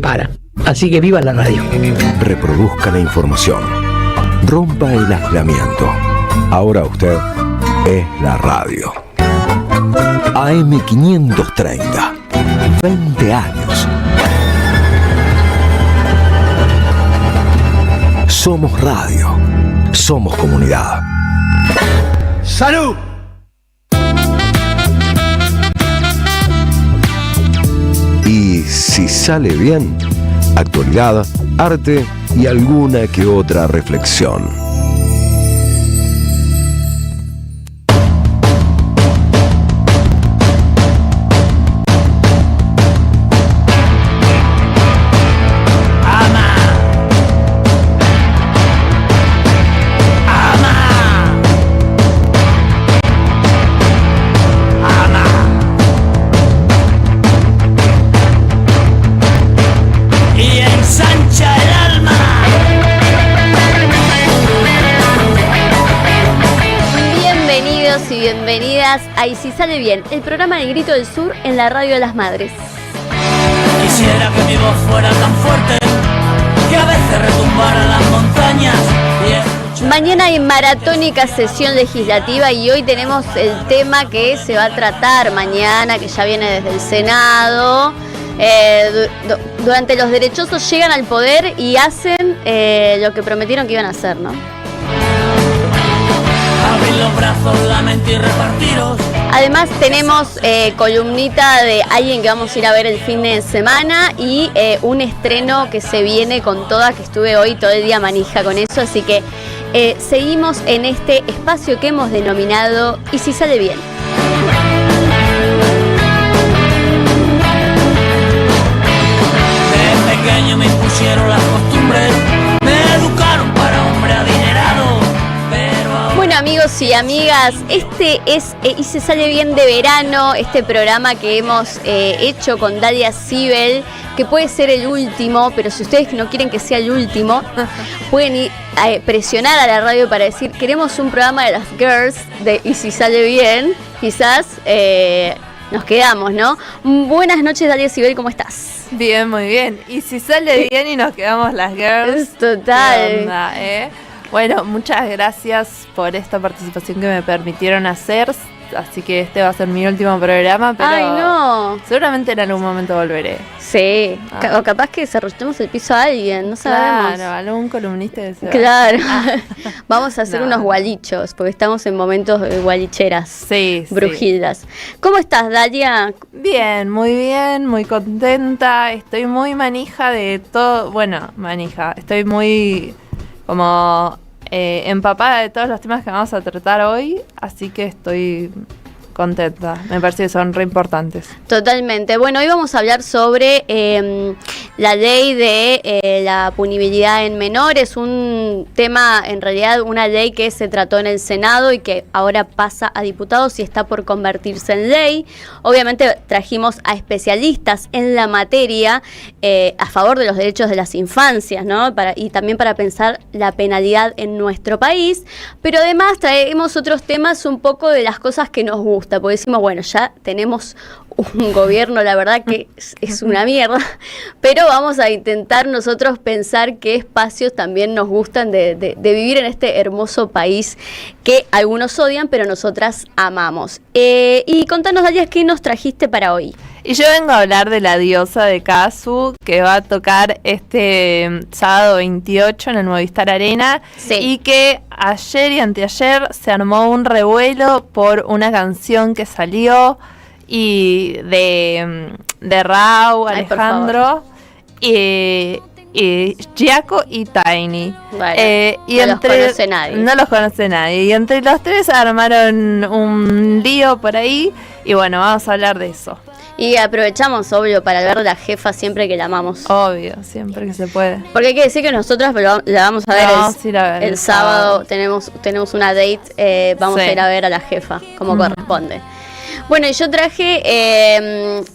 Para. Así que viva la radio. Reproduzca la información. Rompa el aislamiento. Ahora usted es la radio. AM530. 20 años. Somos radio. Somos comunidad. ¡Salud! Y si sale bien, actualidad, arte y alguna que otra reflexión. Ahí sí sale bien, el programa del Grito del Sur en la Radio de las Madres. Quisiera que mi voz fuera tan fuerte que a veces retumbara las montañas. Mañana hay maratónica sesión legislativa y hoy tenemos el tema que se va a tratar mañana, que ya viene desde el Senado. Durante los derechosos llegan al poder y hacen lo que prometieron que iban a hacer, ¿no? Los brazos, la mente y repartiros. Además tenemos columnita de alguien que vamos a ir a ver el fin de semana y un estreno que se viene con toda, que estuve hoy todo el día manija con eso, así que seguimos en este espacio que hemos denominado Y si sale bien. De pequeño me impusieron las costumbres, me educaron para hombre adinerado. Bueno, amigos y amigas, este es Y se sale bien de verano, este programa que hemos hecho con Dalia Sibel, que puede ser el último, pero si ustedes no quieren que sea el último, pueden ir a presionar a la radio para decir, queremos un programa de las girls de Y si sale bien, quizás nos quedamos, ¿no? Buenas noches, Dalia Sibel, ¿cómo estás? Bien, muy bien. Y si sale bien y nos quedamos las girls. Total. ¿Qué onda, Bueno, muchas gracias por esta participación que me permitieron hacer. Así que este va a ser mi último programa, pero ¡ay, no! Seguramente en algún momento volveré. Sí, o capaz que cerruchemos el piso a alguien, no sabemos. Claro, algún columnista de ese. Claro, vamos a hacer unos gualichos, porque estamos en momentos de gualicheras, sí, brujildas. Sí. ¿Cómo estás, Dalia? Bien, muy contenta. Estoy muy manija de todo. Bueno, manija, estoy muy como empapada de todos los temas que vamos a tratar hoy, así que estoy contenta. Me parece que son re importantes. Totalmente. Bueno, hoy vamos a hablar sobre la ley de la punibilidad en menores, un tema, en realidad, una ley que se trató en el Senado y que ahora pasa a diputados y está por convertirse en ley. Obviamente trajimos a especialistas en la materia a favor de los derechos de las infancias, ¿no? Y también para pensar la penalidad en nuestro país, pero además traemos otros temas un poco de las cosas que nos gustan. Porque decimos, bueno, ya tenemos un gobierno, la verdad que es una mierda, pero vamos a intentar nosotros pensar qué espacios también nos gustan de vivir en este hermoso país que algunos odian, pero nosotras amamos. Y contanos, Dalia, ¿qué nos trajiste para hoy? Y yo vengo a hablar de La Diosa de Kazu, que va a tocar este sábado 28 en el Movistar Arena, sí. Y que ayer y anteayer se armó un revuelo por una canción que salió y de Rau, Alejandro, y Giaco y Tiny. Vale, y no los conoce nadie. No los conoce nadie. Y entre los tres armaron un lío por ahí. Y bueno, vamos a hablar de eso. Y aprovechamos, obvio, para ver a la jefa siempre que la amamos. Obvio, siempre que se puede. Porque hay que decir que nosotras la vamos a ver el sábado. Tenemos una date, vamos a ir a ver a la jefa, como corresponde. Bueno, y yo traje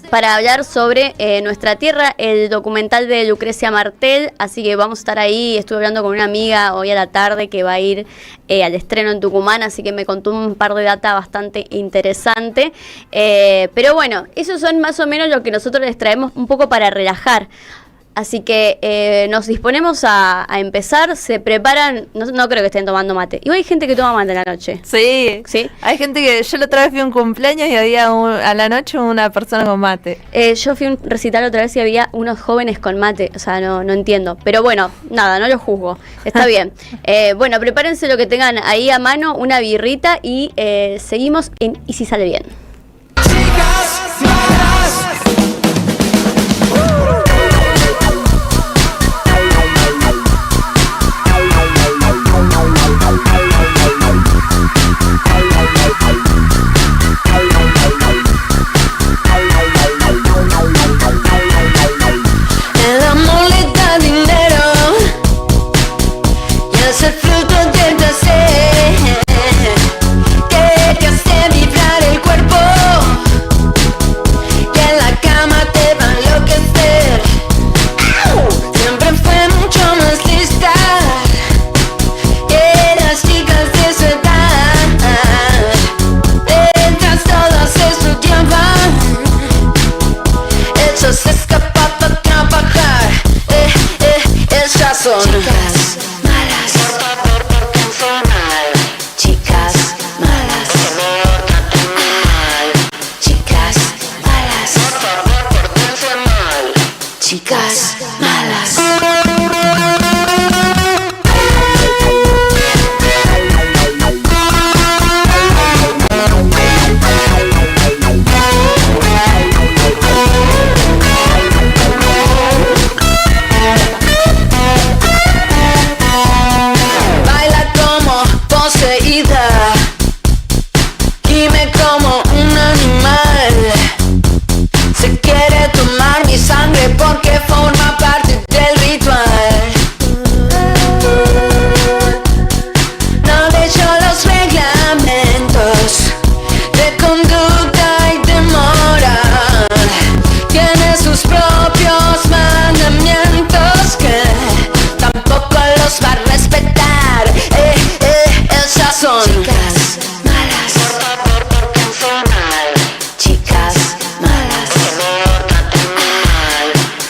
para hablar sobre Nuestra Tierra, el documental de Lucrecia Martel, así que vamos a estar ahí. Estuve hablando con una amiga hoy a la tarde que va a ir al estreno en Tucumán, así que me contó un par de data bastante interesante. Pero bueno, esos son más o menos lo que nosotros les traemos un poco para relajar. Así que nos disponemos a empezar. Se preparan, no creo que estén tomando mate. Igual hay gente que toma mate en la noche. Sí, hay gente que... Yo la otra vez fui a un cumpleaños y había a la noche una persona con mate. Yo fui a un recital otra vez y había unos jóvenes con mate. O sea, no entiendo. Pero bueno, nada, no lo juzgo. Está bien. Bueno, prepárense lo que tengan ahí a mano, una birrita y seguimos en Y si sale bien. El amor le da dinero y es el fruto del placer que te hace vibrar el cuerpo y en la cama te va a enloquecer. Siempre fue mucho más lista que las chicas de su edad. Mientras todas estudiaban, ellos se escapaban a trabajar. Ellas son chicas malas, chicas malas, chicas malas, chicas malas. Baila como poseída, gime como un animal. Se quiere tomar mi sangre porque forma parte del ritual. No leyó los reglamentos de conducta y de moral. Tiene sus propios mandamientos que tampoco los va a respetar. Esas son chicas malas, chicas malas,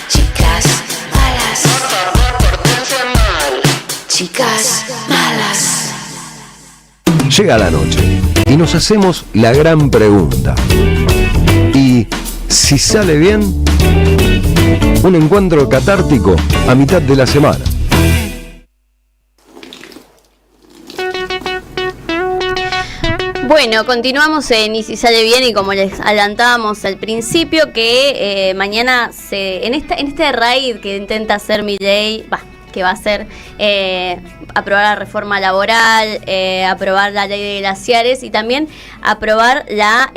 chicas malas, chicas malas. Llega la noche y nos hacemos la gran pregunta. ¿Y si sale bien? Un encuentro catártico a mitad de la semana. Bueno, continuamos en Y si sale bien, y como les adelantábamos al principio, que mañana en este raid que intenta hacer Milei, que va a ser aprobar la reforma laboral, aprobar la ley de glaciares y también aprobar la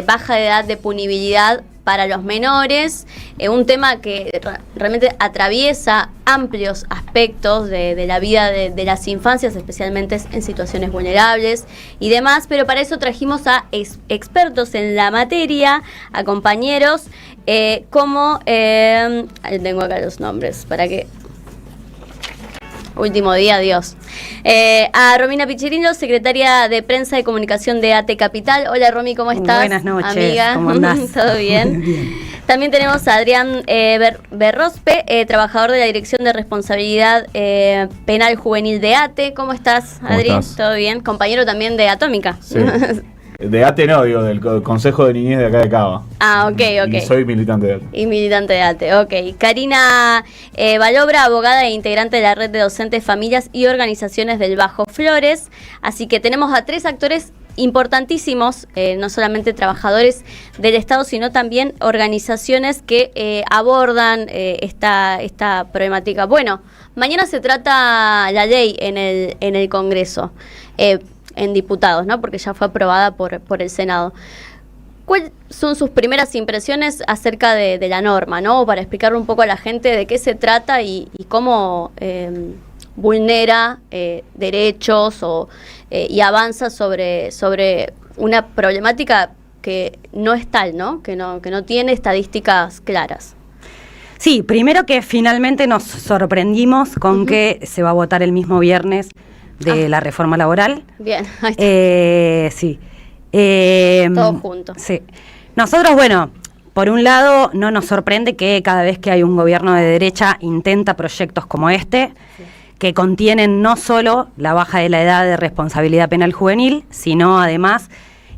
baja de edad de punibilidad para los menores, un tema que realmente atraviesa amplios aspectos de la vida de las infancias, especialmente en situaciones vulnerables y demás, pero para eso trajimos a expertos en la materia, a compañeros, como, tengo acá los nombres, para que... Último día, Dios. A Romina Pichirino, secretaria de Prensa y Comunicación de ATE Capital. Hola, Romy, ¿cómo estás? Buenas noches, amiga. ¿cómo andás? ¿Todo bien? Bien. También tenemos a Adrián Berrospe, trabajador de la Dirección de Responsabilidad Penal Juvenil de ATE. ¿Cómo estás, Adrián? ¿Todo bien? Compañero también de Atómica. Sí. De ATE no, digo, del Consejo de Niñez de acá de Cava. Ah, ok. Y soy militante de ATE. Y militante de ATE, ok. Karina Valobra, abogada e integrante de la Red de Docentes, Familias y Organizaciones del Bajo Flores. Así que tenemos a 3 actores importantísimos, no solamente trabajadores del Estado, sino también organizaciones que abordan esta problemática. Bueno, mañana se trata la ley en el Congreso. En diputados, ¿no? Porque ya fue aprobada por el Senado. ¿Cuáles son sus primeras impresiones acerca de la norma, ¿no? Para explicarle un poco a la gente de qué se trata y cómo vulnera derechos y avanza sobre una problemática que no es tal, ¿no? Que no tiene estadísticas claras. Sí, primero que finalmente nos sorprendimos con que se va a votar el mismo viernes de la reforma laboral. Bien, ahí está. Sí. Todo junto. Sí. Nosotros, bueno, Por un lado, no nos sorprende que cada vez que hay un gobierno de derecha intenta proyectos como este, que contienen no solo la baja de la edad de responsabilidad penal juvenil, sino además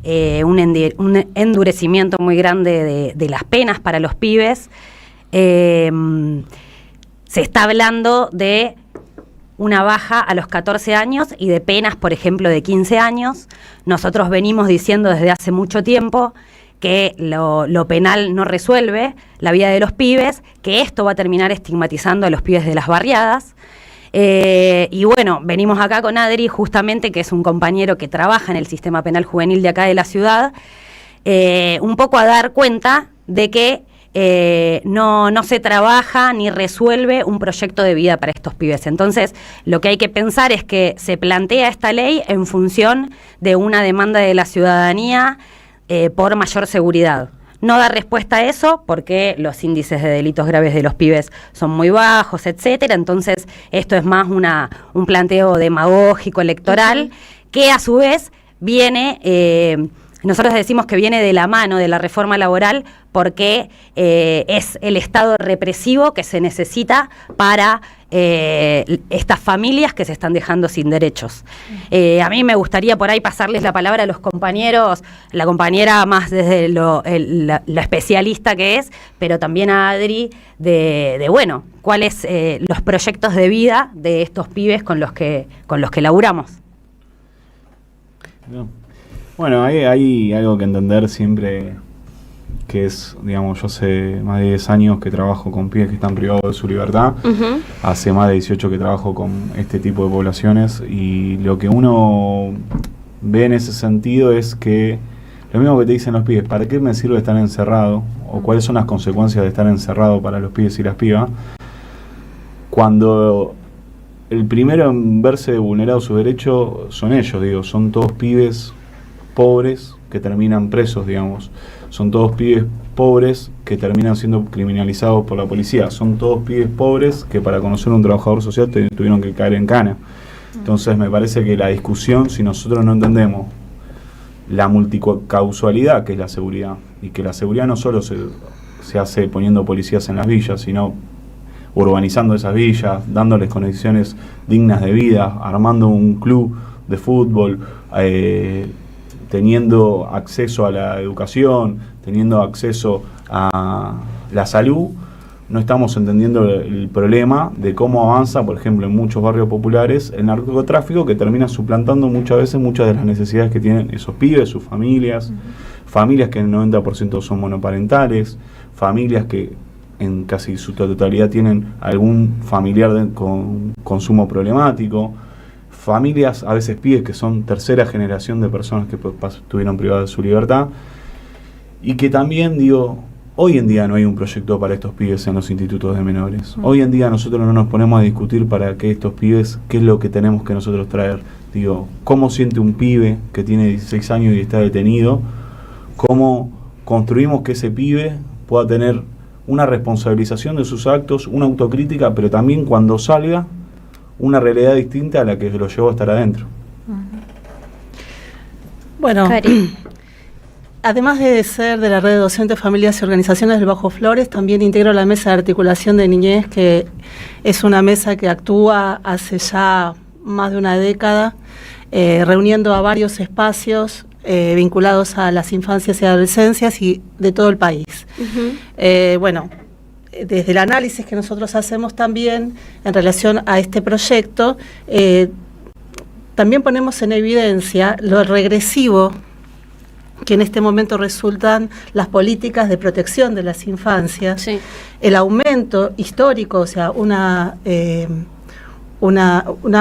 un endurecimiento muy grande de las penas para los pibes. Se está hablando de una baja a los 14 años y de penas, por ejemplo, de 15 años. Nosotros venimos diciendo desde hace mucho tiempo que lo penal no resuelve la vida de los pibes, que esto va a terminar estigmatizando a los pibes de las barriadas. Y bueno, venimos acá con Adri, justamente, que es un compañero que trabaja en el sistema penal juvenil de acá de la ciudad, un poco a dar cuenta de que no se trabaja ni resuelve un proyecto de vida para estos pibes. Entonces, lo que hay que pensar es que se plantea esta ley en función de una demanda de la ciudadanía por mayor seguridad. No da respuesta a eso porque los índices de delitos graves de los pibes son muy bajos, etcétera. Entonces, esto es más un planteo demagógico electoral, que a su vez viene, nosotros decimos que viene de la mano de la reforma laboral, porque es el Estado represivo que se necesita para estas familias que se están dejando sin derechos. A mí me gustaría por ahí pasarles la palabra a los compañeros, la compañera más desde lo especialista que es, pero también a Adri, de bueno, cuáles los proyectos de vida de estos pibes con los que laburamos. No. Bueno, hay algo que entender siempre, que es, digamos, yo hace más de 10 años que trabajo con pibes que están privados de su libertad, hace más de 18 que trabajo con este tipo de poblaciones, y lo que uno ve en ese sentido es que lo mismo que te dicen los pibes, ¿para qué me sirve estar encerrado? O cuáles son las consecuencias de estar encerrado para los pibes y las pibas, cuando el primero en verse vulnerado su derecho son ellos, digo, son todos pibes pobres que terminan presos, digamos. Son todos pibes pobres que terminan siendo criminalizados por la policía. Son todos pibes pobres que para conocer a un trabajador social tuvieron que caer en cana. Entonces me parece que la discusión, si nosotros no entendemos la multicausalidad que es la seguridad, y que la seguridad no solo se hace poniendo policías en las villas, sino urbanizando esas villas, dándoles condiciones dignas de vida, armando un club de fútbol, teniendo acceso a la educación, teniendo acceso a la salud, no estamos entendiendo el problema de cómo avanza, por ejemplo, en muchos barrios populares, el narcotráfico, que termina suplantando muchas veces muchas de las necesidades que tienen esos pibes, sus familias, familias que en el 90% son monoparentales, familias que en casi su totalidad tienen algún familiar con consumo problemático, familias, a veces pibes que son tercera generación de personas que estuvieron privadas de su libertad, y que también, digo, hoy en día no hay un proyecto para estos pibes en los institutos de menores. Hoy en día nosotros no nos ponemos a discutir para que estos pibes, qué es lo que tenemos que nosotros traer. Digo, ¿cómo siente un pibe que tiene 16 años y está detenido? ¿Cómo construimos que ese pibe pueda tener una responsabilización de sus actos, una autocrítica, pero también cuando salga, una realidad distinta a la que lo llevó a estar adentro? Bueno, además de ser de la red de docentes, familias y organizaciones del Bajo Flores, también integro la mesa de articulación de niñez, que es una mesa que actúa hace ya más de una década, reuniendo a varios espacios vinculados a las infancias y adolescencias y de todo el país. Bueno, desde el análisis que nosotros hacemos también en relación a este proyecto, también ponemos en evidencia lo regresivo que en este momento resultan las políticas de protección de las infancias, sí, el aumento histórico, o sea, una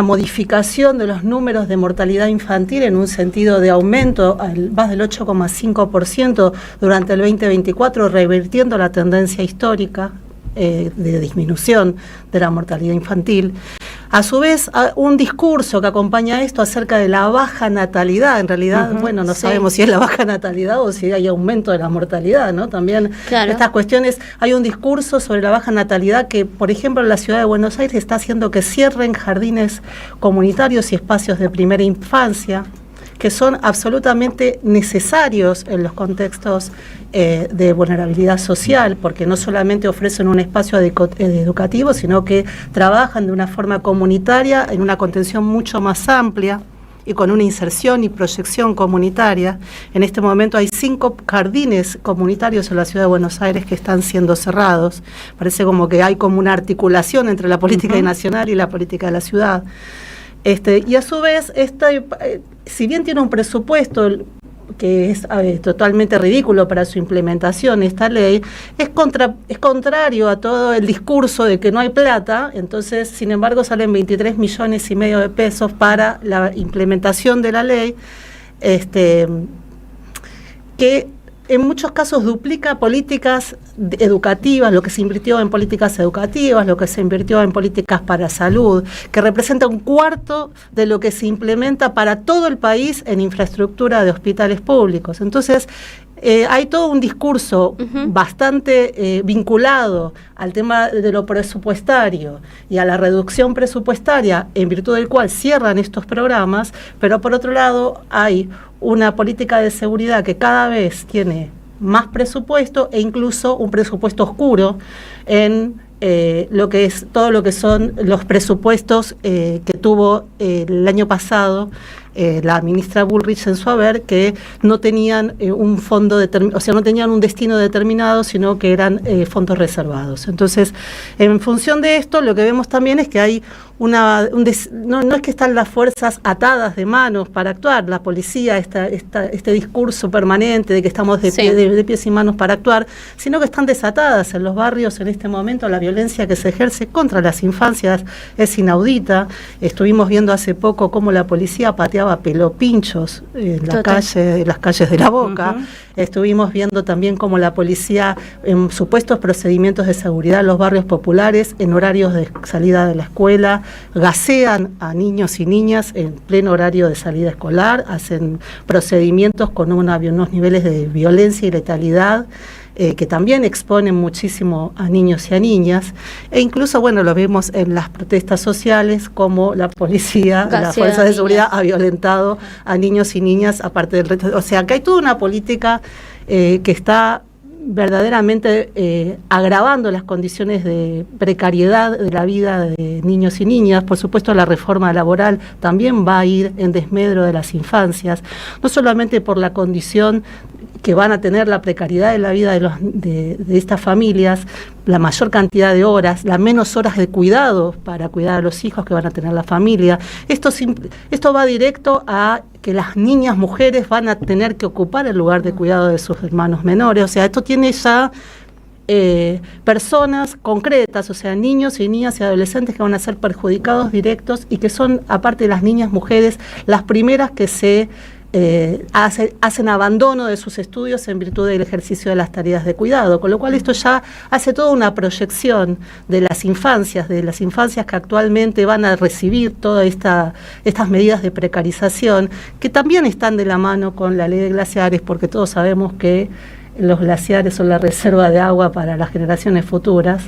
modificación de los números de mortalidad infantil en un sentido de aumento al más del 8,5% durante el 2024, revirtiendo la tendencia histórica de disminución de la mortalidad infantil. A su vez, un discurso que acompaña esto acerca de la baja natalidad. En realidad, bueno, no sabemos si es la baja natalidad o si hay aumento de la mortalidad, ¿no? También estas cuestiones, hay un discurso sobre la baja natalidad que, por ejemplo, en la ciudad de Buenos Aires está haciendo que cierren jardines comunitarios y espacios de primera infancia, que son absolutamente necesarios en los contextos de vulnerabilidad social, porque no solamente ofrecen un espacio educativo, sino que trabajan de una forma comunitaria en una contención mucho más amplia y con una inserción y proyección comunitaria. En este momento hay 5 jardines comunitarios en la ciudad de Buenos Aires que están siendo cerrados. Parece como que hay como una articulación entre la política nacional y la política de la ciudad. Y a su vez, si bien tiene un presupuesto que es totalmente ridículo para su implementación, esta ley, es contrario a todo el discurso de que no hay plata. Entonces, sin embargo, salen 23 millones y medio de pesos para la implementación de la ley, que en muchos casos duplica políticas educativas, lo que se invirtió en políticas educativas, lo que se invirtió en políticas para salud, que representa 1/4 de lo que se implementa para todo el país en infraestructura de hospitales públicos. Entonces, hay todo un discurso bastante vinculado al tema de lo presupuestario y a la reducción presupuestaria, en virtud del cual cierran estos programas, pero por otro lado hay una política de seguridad que cada vez tiene más presupuesto e incluso un presupuesto oscuro en lo que es todo lo que son los presupuestos que tuvo el año pasado la ministra Bullrich en su haber, que no tenían un fondo determinado, o sea, no tenían un destino determinado, sino que eran fondos reservados. Entonces, en función de esto, lo que vemos también es que hay no es que están las fuerzas atadas de manos para actuar, la policía, este discurso permanente de que estamos de pies y manos para actuar, sino que están desatadas en los barrios en este momento. La violencia que se ejerce contra las infancias es inaudita. Estuvimos viendo hace poco cómo la policía pateaba pelopinchos en las calles de La Boca. Estuvimos viendo también cómo la policía, en supuestos procedimientos de seguridad en los barrios populares, en horarios de salida de la escuela, gasean a niños y niñas en pleno horario de salida escolar, hacen procedimientos con unos niveles de violencia y letalidad que también exponen muchísimo a niños y a niñas, e incluso, bueno, lo vemos en las protestas sociales, como la policía, las fuerzas de seguridad ha violentado a niños y niñas, aparte del resto. O sea, que hay toda una política que está verdaderamente agravando las condiciones de precariedad de la vida de niños y niñas. Por supuesto, la reforma laboral también va a ir en desmedro de las infancias, no solamente por la condición que van a tener la precariedad de la vida de estas familias, la mayor cantidad de horas, las menos horas de cuidado para cuidar a los hijos que van a tener la familia. Esto va directo a que las niñas mujeres van a tener que ocupar el lugar de cuidado de sus hermanos menores. O sea, esto tiene ya personas concretas, o sea, niños y niñas y adolescentes que van a ser perjudicados directos y que son, aparte de las niñas mujeres, las primeras que se hacen abandono de sus estudios en virtud del ejercicio de las tareas de cuidado, con lo cual esto ya hace toda una proyección de las infancias que actualmente van a recibir todas estas medidas de precarización, que también están de la mano con la ley de glaciares, porque todos sabemos que los glaciares son la reserva de agua para las generaciones futuras.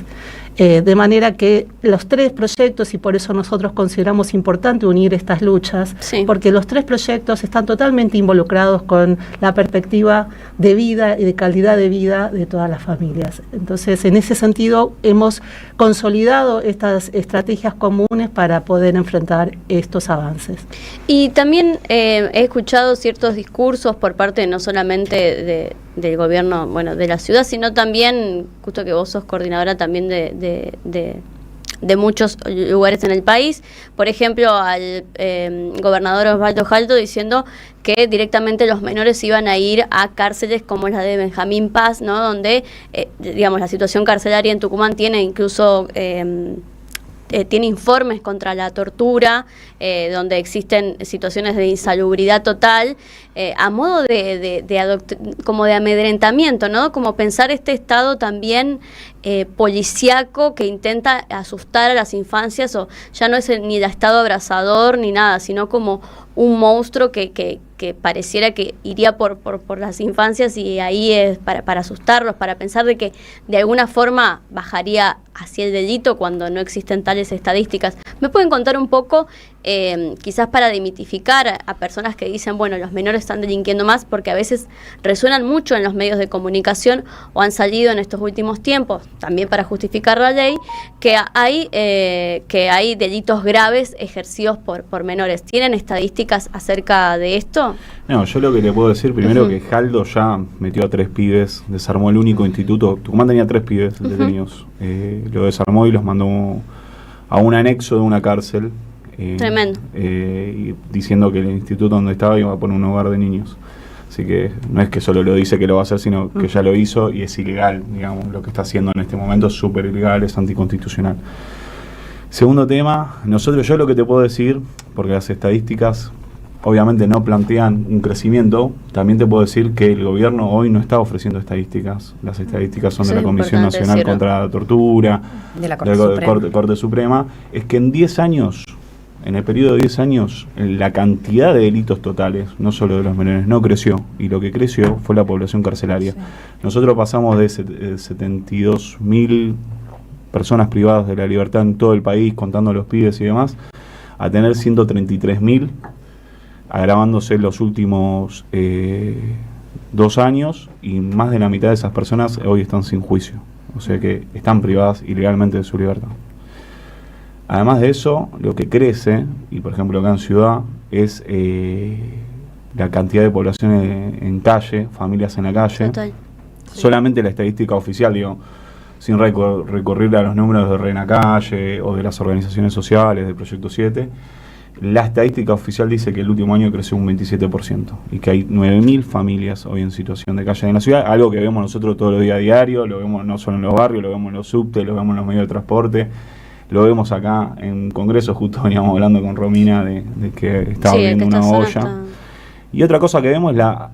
De manera que los 3 proyectos, y por eso nosotros consideramos importante unir estas luchas, porque los 3 proyectos están totalmente involucrados con la perspectiva de vida y de calidad de vida de todas las familias. Entonces, en ese sentido, hemos consolidado estas estrategias comunes para poder enfrentar estos avances. Y también he escuchado ciertos discursos por parte no solamente del gobierno, bueno, de la ciudad, sino también, justo que vos sos coordinadora también de muchos lugares en el país, por ejemplo al gobernador Osvaldo Jalto diciendo que directamente los menores iban a ir a cárceles como la de Benjamín Paz, ¿no? Donde digamos la situación carcelaria en Tucumán tiene incluso tiene informes contra la tortura, donde existen situaciones de insalubridad total, a modo como de amedrentamiento, ¿no? Como pensar este Estado también policíaco que intenta asustar a las infancias, o ya no es ni el Estado abrazador ni nada, sino como un monstruo que pareciera que iría por las infancias, y ahí es para asustarlos, para pensar de que de alguna forma bajaría hacia el delito cuando no existen tales estadísticas. ¿Me pueden contar un poco quizás para demitificar a personas que dicen, bueno, los menores están delinquiendo más, porque a veces resuenan mucho en los medios de comunicación o han salido en estos últimos tiempos, también para justificar la ley, que hay delitos graves ejercidos por menores. ¿Tienen estadísticas acerca de esto? No, yo lo que le puedo decir primero que Jaldo ya metió a 3 pibes, desarmó el único instituto. Tucumán tenía 3 pibes detenidos. Lo desarmó y los mandó a un anexo de una cárcel. Tremendo. Y diciendo que el instituto donde estaba iba a poner un hogar de niños. Así que no es que solo lo dice que lo va a hacer, sino que ya lo hizo y es ilegal, digamos, lo que está haciendo en este momento es súper ilegal, es anticonstitucional. Segundo tema, yo lo que te puedo decir, porque las estadísticas obviamente no plantean un crecimiento, también te puedo decir que el gobierno hoy no está ofreciendo estadísticas. Las estadísticas son de la Comisión Nacional contra la Tortura, de la Corte Suprema. Es que en 10 años, en el periodo de 10 años, la cantidad de delitos totales, no solo de los menores, no creció. Y lo que creció fue la población carcelaria. Sí. Nosotros pasamos de 72.000 personas privadas de la libertad en todo el país, contando los pibes y demás, a tener 133.000, agravándose los últimos 2 años, y más de la mitad de esas personas hoy están sin juicio. O sea que están privadas ilegalmente de su libertad. Además de eso, lo que crece, y por ejemplo acá en Ciudad, es la cantidad de población en calle, familias en la calle. Total. Sí. Solamente la estadística oficial, digo, sin recurrir a los números de Renacalle o de las organizaciones sociales, del Proyecto 7, la estadística oficial dice que el último año creció un 27% y que hay 9.000 familias hoy en situación de calle en la ciudad, algo que vemos nosotros todos los días a diario, lo vemos no solo en los barrios, lo vemos en los subtes, lo vemos en los medios de transporte. Lo vemos acá en Congreso, justo veníamos hablando con Romina de que estaba viendo una olla. Y otra cosa que vemos es la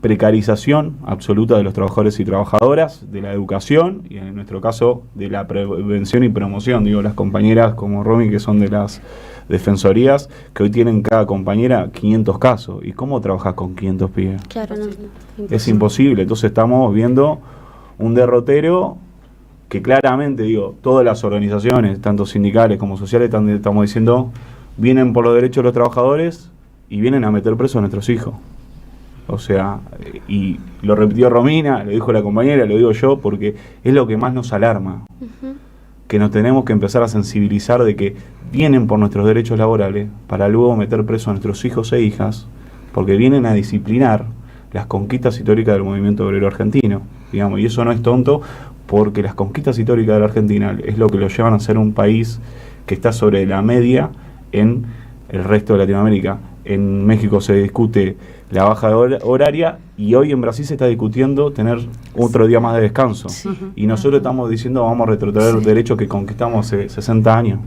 precarización absoluta de los trabajadores y trabajadoras, de la educación y en nuestro caso de la prevención y promoción. Digo, las compañeras como Romy, que son de las defensorías, que hoy tienen cada compañera 500 casos. ¿Y cómo trabajas con 500 pibes? Claro, no, es imposible. Entonces estamos viendo un derrotero que claramente, digo, todas las organizaciones, tanto sindicales como sociales, estamos diciendo, vienen por los derechos de los trabajadores y vienen a meter preso a nuestros hijos. O sea, y lo repitió Romina, lo dijo la compañera, lo digo yo, porque es lo que más nos alarma. Que nos tenemos que empezar a sensibilizar de que vienen por nuestros derechos laborales para luego meter preso a nuestros hijos e hijas, porque vienen a disciplinar las conquistas históricas del movimiento obrero argentino, digamos, y eso no es tonto, porque las conquistas históricas de la Argentina es lo que lo llevan a ser un país que está sobre la media en el resto de Latinoamérica. En México se discute la baja horaria y hoy en Brasil se está discutiendo tener otro día más de descanso. Sí. Y nosotros estamos diciendo vamos a retrotraer los derechos que conquistamos hace 60 años.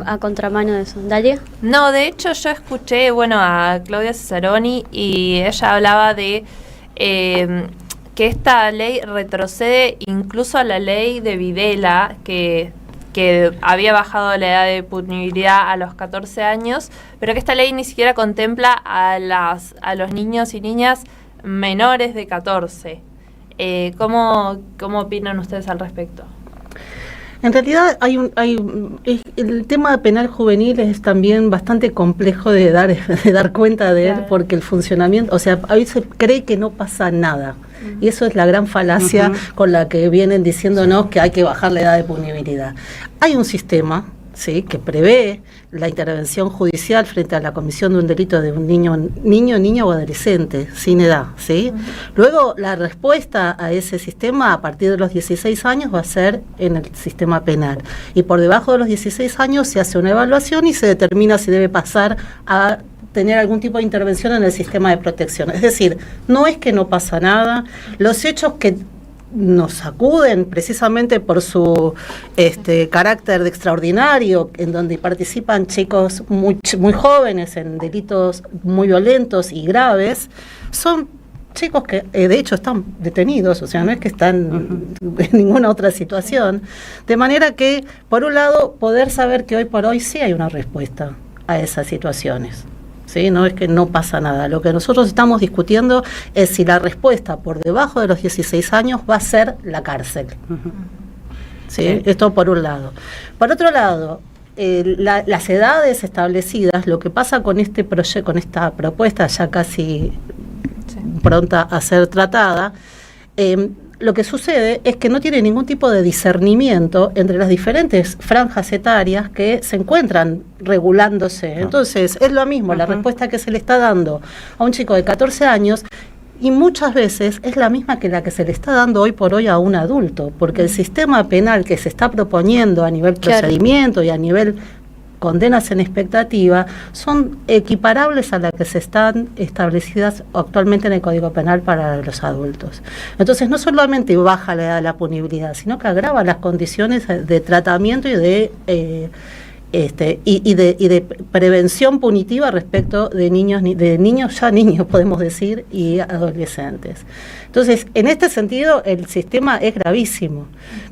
A contramano de eso. ¿Dalia? No, de hecho yo escuché a Claudia Cesaroni y ella hablaba de que esta ley retrocede incluso a la ley de Videla, que había bajado la edad de punibilidad a los 14 años, pero que esta ley ni siquiera contempla a los niños y niñas menores de 14. ¿Cómo opinan ustedes al respecto? En realidad el tema penal juvenil es también bastante complejo de dar cuenta de él, porque el funcionamiento, o sea, a veces cree que no pasa nada. Y eso es la gran falacia con la que vienen diciéndonos que hay que bajar la edad de punibilidad. Hay un sistema, ¿sí?, que prevé la intervención judicial frente a la comisión de un delito de un niño, niña o adolescente sin edad, ¿sí? Luego la respuesta a ese sistema a partir de los 16 años va a ser en el sistema penal. Y por debajo de los 16 años se hace una evaluación y se determina si debe pasar a tener algún tipo de intervención en el sistema de protección. Es decir, no es que no pasa nada, los hechos que nos sacuden precisamente por su carácter de extraordinario, en donde participan chicos muy jóvenes en delitos muy violentos y graves, son chicos que de hecho están detenidos, o sea, no es que están en ninguna otra situación, de manera que, por un lado, poder saber que hoy por hoy sí hay una respuesta a esas situaciones. ¿Sí? No es que no pasa nada. Lo que nosotros estamos discutiendo es si la respuesta por debajo de los 16 años va a ser la cárcel. ¿Sí? Esto por un lado. Por otro lado, las edades establecidas, lo que pasa con este proyecto, con esta propuesta ya casi pronta a ser tratada, lo que sucede es que no tiene ningún tipo de discernimiento entre las diferentes franjas etarias que se encuentran regulándose. Entonces, es lo mismo la respuesta que se le está dando a un chico de 14 años, y muchas veces es la misma que la que se le está dando hoy por hoy a un adulto, porque el sistema penal que se está proponiendo a nivel procedimiento y a nivel condenas en expectativa son equiparables a las que se están establecidas actualmente en el Código Penal para los adultos. Entonces, no solamente baja la edad de la punibilidad, sino que agrava las condiciones de tratamiento y de prevención punitiva respecto de niños podemos decir, y adolescentes. Entonces, en este sentido, el sistema es gravísimo,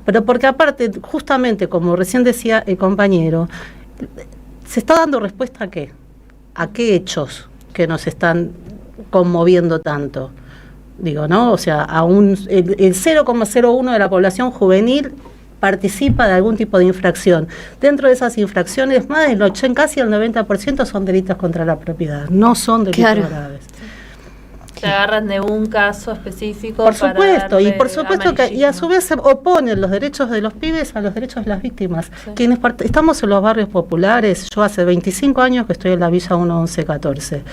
pero porque aparte, justamente como recién decía el compañero, se está dando respuesta ¿a qué? ¿A qué hechos que nos están conmoviendo tanto? Digo, ¿no? O sea, el 0,01 de la población juvenil participa de algún tipo de infracción. Dentro de esas infracciones, más del casi el 90% son delitos contra la propiedad, no son delitos graves. Se agarran de un caso específico. Por supuesto, y por supuesto que y a su vez se oponen los derechos de los pibes a los derechos de las víctimas. Quienes estamos en los barrios populares, yo hace 25 años que estoy en la Villa 11114.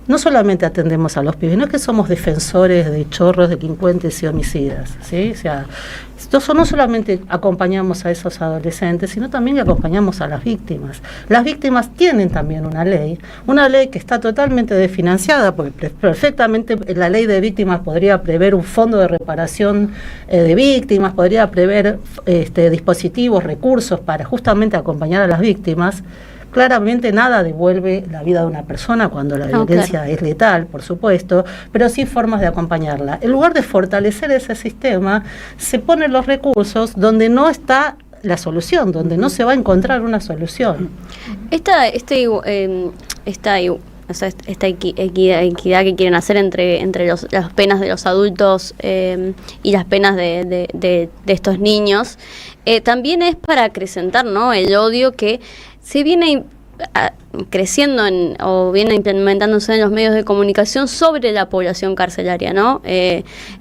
No solamente atendemos a los pibes, no es que somos defensores de chorros, delincuentes y homicidas, ¿sí? O sea, no solamente acompañamos a esos adolescentes, sino también que acompañamos a las víctimas. Las víctimas tienen también una ley que está totalmente desfinanciada, porque perfectamente la ley de víctimas podría prever un fondo de reparación de víctimas, podría prever dispositivos, recursos para justamente acompañar a las víctimas. Claramente nada devuelve la vida de una persona cuando la violencia es letal, por supuesto, pero sí formas de acompañarla. En lugar de fortalecer ese sistema, se ponen los recursos donde no está la solución, donde no se va a encontrar una solución. Esta equidad que quieren hacer entre las penas de los adultos y las penas de estos niños, también es para acrecentar, ¿no?, el odio que se viene creciendo o viene implementándose en los medios de comunicación sobre la población carcelaria, ¿no?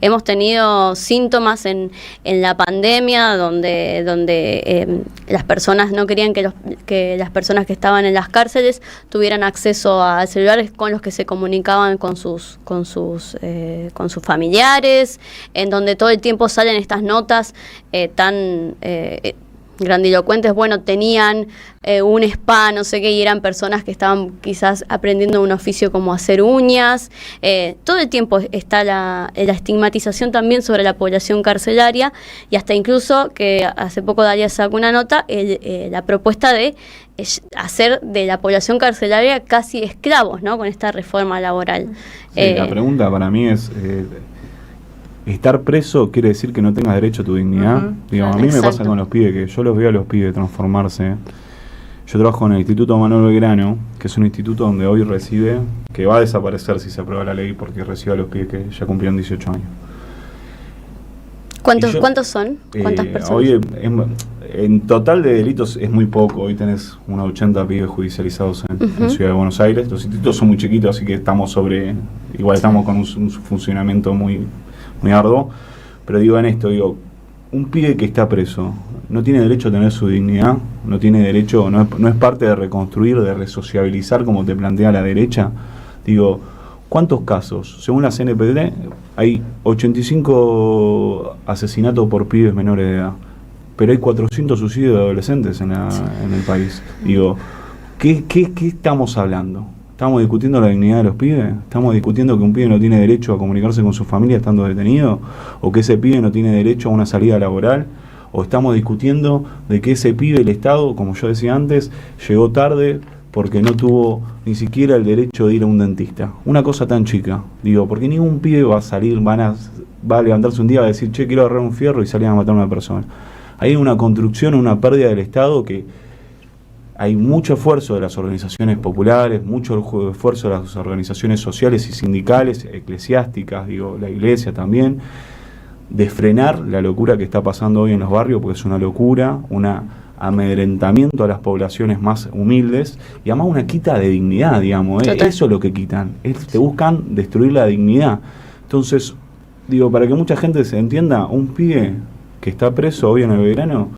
Hemos tenido síntomas en la pandemia donde las personas no querían que las personas que estaban en las cárceles tuvieran acceso a celulares con los que se comunicaban con sus familiares, en donde todo el tiempo salen estas notas tan grandilocuentes, tenían un spa, no sé qué, y eran personas que estaban quizás aprendiendo un oficio como hacer uñas. Todo el tiempo está la estigmatización también sobre la población carcelaria, y hasta incluso que hace poco Dalia sacó una nota, la propuesta de hacer de la población carcelaria casi esclavos, ¿no?, con esta reforma laboral. Sí, la pregunta para mí es... estar preso quiere decir que no tengas derecho a tu dignidad. A mí me pasa con los pibes, que yo los veo a los pibes transformarse. Yo trabajo en el Instituto Manuel Belgrano, que es un instituto donde hoy recibe, que va a desaparecer si se aprueba la ley, porque recibe a los pibes que ya cumplieron 18 años. ¿Cuántos son? ¿Cuántas personas? Hoy en total de delitos es muy poco. Hoy tenés unos 80 pibes judicializados en Ciudad de Buenos Aires. Los institutos son muy chiquitos, así que estamos estamos con un funcionamiento muy arduo, pero un pibe que está preso no tiene derecho a tener su dignidad, no tiene derecho, no es parte de reconstruir, de resociabilizar como te plantea la derecha. ¿Cuántos casos? Según la CNPD hay 85 asesinatos por pibes menores de edad, pero hay 400 suicidios de adolescentes en el país. ¿Qué estamos hablando? ¿Estamos discutiendo la dignidad de los pibes? ¿Estamos discutiendo que un pibe no tiene derecho a comunicarse con su familia estando detenido? ¿O que ese pibe no tiene derecho a una salida laboral? ¿O estamos discutiendo de que ese pibe, el Estado, como yo decía antes, llegó tarde porque no tuvo ni siquiera el derecho de ir a un dentista? Una cosa tan chica, porque ningún pibe va a salir, va a levantarse un día y va a decir, che, quiero agarrar un fierro y salir a matar a una persona. Hay una construcción, una pérdida del Estado que... Hay mucho esfuerzo de las organizaciones populares, mucho esfuerzo de las organizaciones sociales y sindicales, eclesiásticas, la iglesia también, de frenar la locura que está pasando hoy en los barrios, porque es una locura, una amedrentamiento a las poblaciones más humildes y además una quita de dignidad, digamos. Eso es lo que quitan, te buscan destruir la dignidad. Entonces, digo, para que mucha gente se entienda, un pibe que está preso hoy en el verano,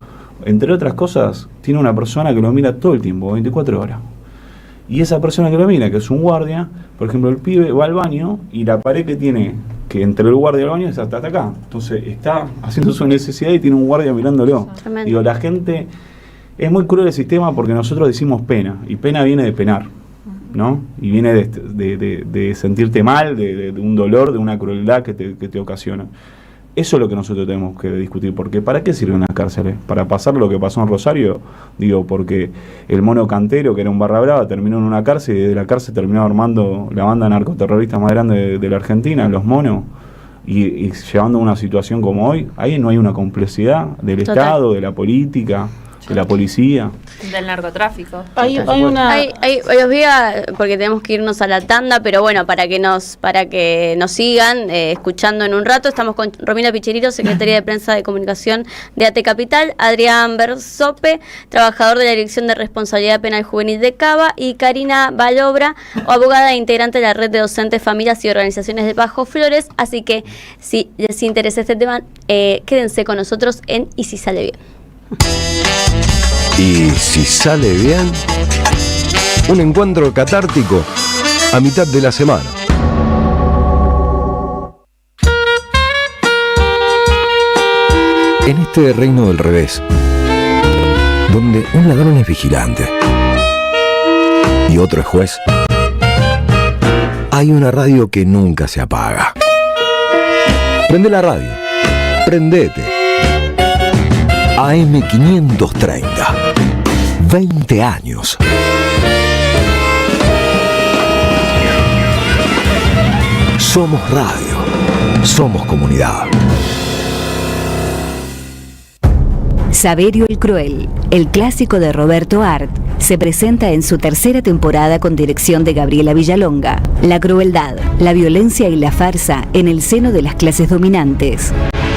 entre otras cosas, tiene una persona que lo mira todo el tiempo, 24 horas. Y esa persona que lo mira, que es un guardia, por ejemplo, el pibe va al baño y la pared que tiene, que entre el guardia y el baño es hasta acá. Entonces está haciendo su necesidad y tiene un guardia mirándolo. Tremendo. Digo, la gente, es muy cruel el sistema porque nosotros decimos pena, y pena viene de penar, ¿no? Y viene de sentirte mal, de un dolor, de una crueldad que te ocasiona. Eso es lo que nosotros tenemos que discutir, porque ¿para qué sirven las cárceles? ¿Para pasar lo que pasó en Rosario? Digo, porque el mono Cantero, que era un barra brava, terminó en una cárcel y desde la cárcel terminó armando la banda narcoterrorista más grande de la Argentina, los monos, y llevando a una situación como hoy. Ahí no hay una complejidad del Estado, de la política, de la policía. Del narcotráfico. Hay os voy a, porque tenemos que irnos a la tanda, pero bueno, para que nos sigan escuchando en un rato, estamos con Romina Picherito, secretaria de Prensa de Comunicación de AT Capital, Adrián Berzope, trabajador de la Dirección de Responsabilidad Penal Juvenil de Cava, y Karina Balobra, abogada e integrante de la Red de Docentes, Familias y Organizaciones de Bajo Flores. Así que si les interesa este tema, quédense con nosotros en Y si sale bien. Y si sale bien, un encuentro catártico a mitad de la semana. En este reino del revés, donde un ladrón es vigilante y otro es juez, hay una radio que nunca se apaga. Prende la radio, prendete. AM530, 20 años. Somos radio, somos comunidad. Saberio el Cruel, el clásico de Roberto Art, se presenta en su tercera temporada con dirección de Gabriela Villalonga. La crueldad, la violencia y la farsa en el seno de las clases dominantes.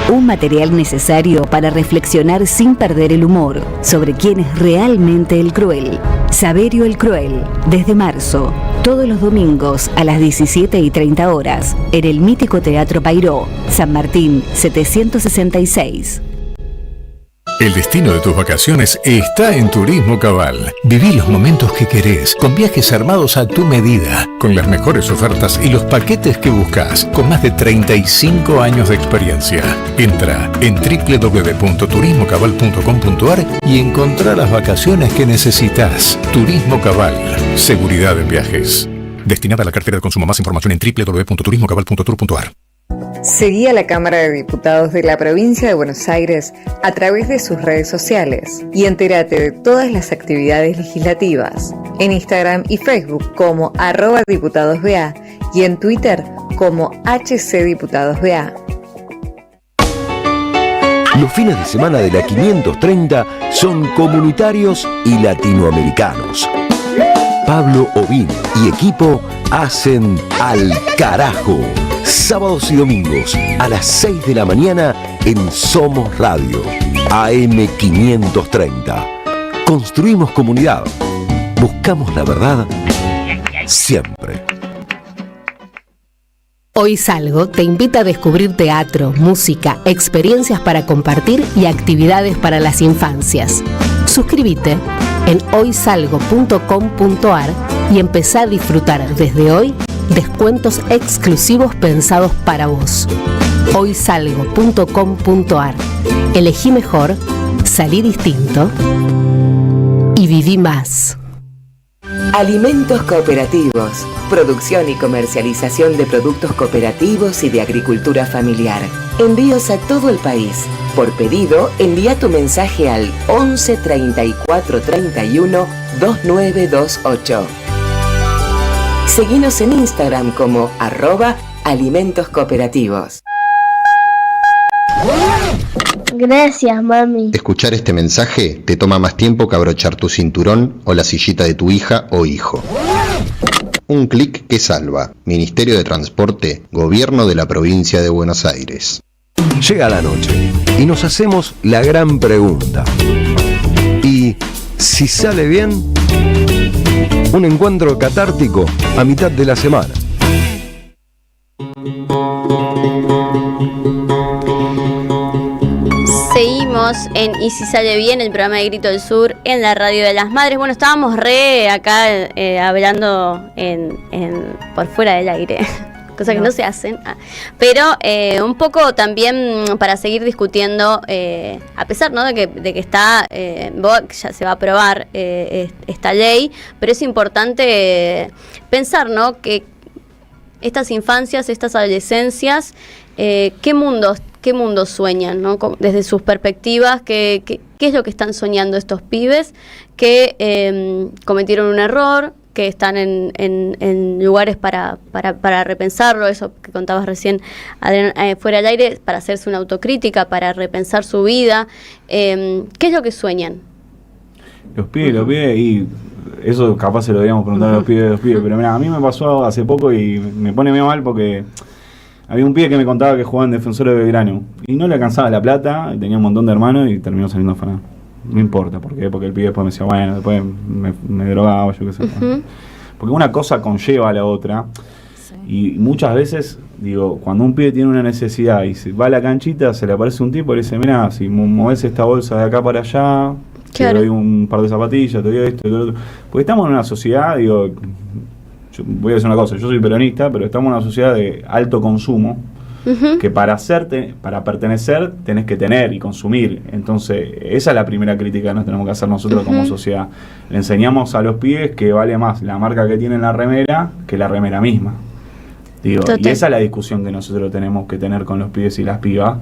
Un material necesario para reflexionar sin perder el humor sobre quién es realmente el cruel. Saberio el Cruel, desde marzo, todos los domingos a las 17:30 horas, en el mítico Teatro Pairó, San Martín 766. El destino de tus vacaciones está en Turismo Cabal. Viví los momentos que querés, con viajes armados a tu medida, con las mejores ofertas y los paquetes que buscas, con más de 35 años de experiencia. Entra en www.turismocabal.com.ar y encontrá las vacaciones que necesitas. Turismo Cabal, seguridad en viajes. Destinada a la cartera de consumo. Más información en www.turismocabal.tour.ar. Seguí a la Cámara de Diputados de la Provincia de Buenos Aires a través de sus redes sociales y entérate de todas las actividades legislativas en Instagram y Facebook como @diputadosBA y en Twitter como HCDiputadosBA. Los fines de semana de la 530 son comunitarios y latinoamericanos. Pablo Ovín y equipo hacen Al Carajo. Sábados y domingos a las 6 de la mañana en Somos Radio, AM530. Construimos comunidad. Buscamos la verdad siempre. Hoy Salgo te invita a descubrir teatro, música, experiencias para compartir y actividades para las infancias. Suscríbete en hoysalgo.com.ar y empezá a disfrutar desde hoy descuentos exclusivos pensados para vos. Hoysalgo.com.ar. Elegí mejor, salí distinto y viví más. Alimentos cooperativos. Producción y comercialización de productos cooperativos y de agricultura familiar. Envíos a todo el país. Por pedido, envía tu mensaje al 11 34 31 2928. Seguinos en Instagram como @alimentos cooperativos. Gracias, mami. Escuchar este mensaje te toma más tiempo que abrochar tu cinturón o la sillita de tu hija o hijo. Un clic que salva. Ministerio de Transporte, Gobierno de la Provincia de Buenos Aires. Llega la noche y nos hacemos la gran pregunta. ¿Y si sale bien, un encuentro catártico a mitad de la semana. Seguimos en Y si sale bien, el programa de Grito del Sur en la Radio de las Madres. Bueno, estábamos acá hablando por fuera del aire, cosas que no se hacen. Pero un poco también para seguir discutiendo, a pesar, ¿no?, de que está, ya se va a aprobar esta ley, pero es importante pensar, ¿no?, que estas infancias, estas adolescencias, ¿qué mundo sueñan, ¿no? Desde sus perspectivas, ¿qué es lo que están soñando estos pibes que cometieron un error, que están en lugares para repensarlo, eso que contabas recién, Adrián, fuera del aire, para hacerse una autocrítica, para repensar su vida? ¿Qué es lo que sueñan? Los pibes, y eso capaz se lo deberíamos preguntar a los pibes, pero mira, a mí me pasó hace poco y me pone medio mal porque había un pibe que me contaba que jugaba en Defensor de Belgrano y no le alcanzaba la plata, y tenía un montón de hermanos y terminó saliendo afanado. No importa, ¿por qué? Porque el pibe después me decía, bueno, después me drogaba, yo qué sé. Porque una cosa conlleva a la otra. Sí. Y muchas veces, digo, cuando un pibe tiene una necesidad y se va a la canchita, se le aparece un tipo y le dice, mirá, si mueves esta bolsa de acá para allá, te doy un par de zapatillas, te doy esto y lo otro. Porque estamos en una sociedad, digo, yo voy a decir una cosa, yo soy peronista, pero estamos en una sociedad de alto consumo, que para pertenecer tenés que tener y consumir. Entonces, esa es la primera crítica que nos tenemos que hacer nosotros como sociedad. Le enseñamos a los pibes que vale más la marca que tiene en la remera que la remera misma. Digo, y esa es la discusión que nosotros tenemos que tener con los pibes y las pibas,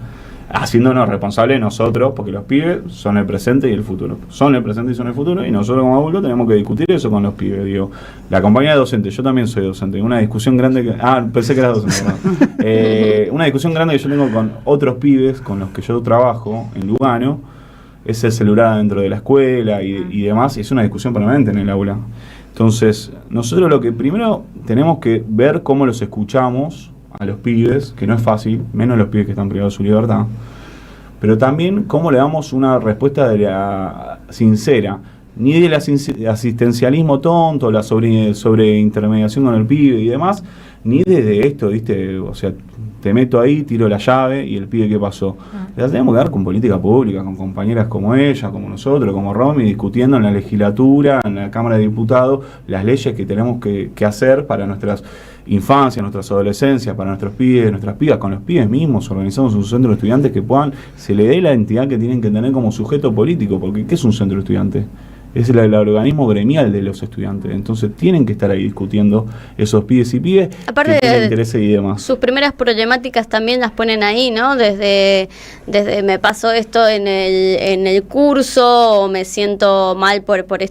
haciéndonos responsables nosotros, porque los pibes son el presente y el futuro. Son el presente y son el futuro, y nosotros como adultos tenemos que discutir eso con los pibes. Digo, la compañía de docentes, yo también soy docente, una discusión grande que... pensé que eras docente, una discusión grande que yo tengo con otros pibes con los que yo trabajo en Lugano, es el celular dentro de la escuela y demás, y es una discusión permanente en el aula. Entonces, nosotros lo que primero tenemos que ver cómo los escuchamos a los pibes, que no es fácil, menos los pibes que están privados de su libertad, pero también cómo le damos una respuesta sincera, ni del asistencialismo tonto, la sobreintermediación con el pibe y demás, ni desde esto, ¿viste? O sea, te meto ahí, tiro la llave y el pibe, ¿qué pasó? La tenemos que dar con política pública, con compañeras como ella, como nosotros, como Romy, discutiendo en la legislatura, en la Cámara de Diputados, las leyes que tenemos que hacer para nuestras infancias, nuestras adolescencias, para nuestros pibes, nuestras pibas, con los pibes mismos. Organizamos un centro de estudiantes que se le dé la entidad que tienen que tener como sujeto político, porque ¿qué es un centro de estudiantes? Es el organismo gremial de los estudiantes. Entonces tienen que estar ahí discutiendo esos pibes y pibes, aparte que tienen intereses y demás. Sus primeras problemáticas también las ponen ahí, ¿no? Desde me pasó esto en el curso, o me siento mal por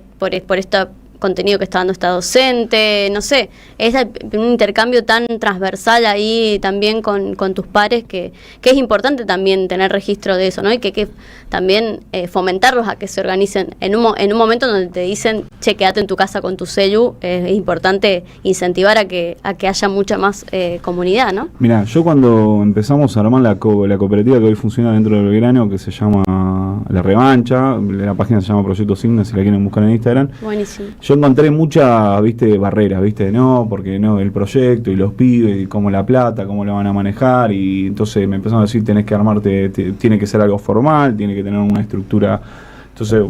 esta contenido que está dando esta docente, no sé, es un intercambio tan transversal ahí también con tus pares que es importante también tener registro de eso, ¿no? Y que también fomentarlos a que se organicen en un momento donde te dicen, che, quédate en tu casa con tu celu. Es importante incentivar a que haya mucha más comunidad, ¿no? Mirá, yo cuando empezamos a armar la cooperativa que hoy funciona dentro del Belgrano, que se llama La Revancha, la página se llama Proyecto Signa, si la quieren buscar en Instagram. Buenísimo. Yo encontré muchas, barreras, no, porque no, el proyecto y los pibes, y cómo la plata, cómo la van a manejar, y entonces me empezaron a decir, tenés que armarte, tiene que ser algo formal, tiene que tener una estructura. Entonces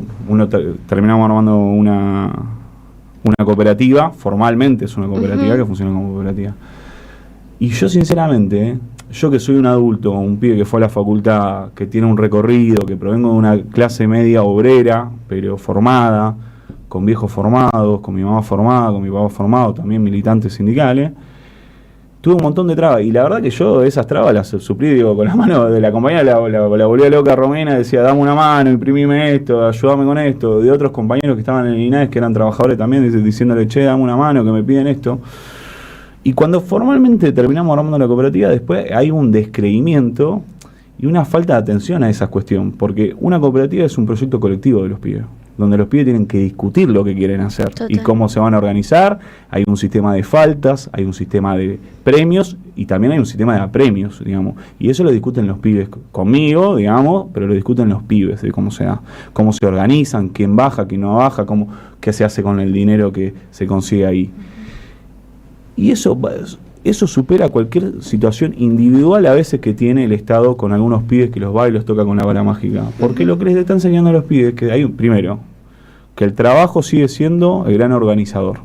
terminamos armando una cooperativa, formalmente es una cooperativa que funciona como cooperativa. Y yo sinceramente, yo que soy un adulto, un pibe que fue a la facultad, que tiene un recorrido, que provengo de una clase media obrera, pero formada, con viejos formados, con mi mamá formada, con mi papá formado, también militantes sindicales, tuve un montón de trabas, y la verdad que yo esas trabas las suplí, con la mano de la compañera, la volvía loca a Romena, decía, dame una mano, imprimime esto, ayúdame con esto, de otros compañeros que estaban en el INAES, que eran trabajadores también, diciéndole, che, dame una mano, que me piden esto. Y cuando formalmente terminamos armando la cooperativa, después hay un descreimiento y una falta de atención a esa cuestión, porque una cooperativa es un proyecto colectivo de los pibes. donde los pibes tienen que discutir lo que quieren hacer y cómo se van a organizar. Hay un sistema de faltas, hay un sistema de premios y también hay un sistema de apremios, digamos. Y eso lo discuten los pibes conmigo, digamos, pero lo discuten los pibes, de cómo se organizan, quién baja, quién no baja, qué se hace con el dinero que se consigue ahí. Y eso supera cualquier situación individual a veces que tiene el Estado con algunos pibes que los va y los toca con la vara mágica. Porque lo que les está enseñando a los pibes, que hay primero, que el trabajo sigue siendo el gran organizador.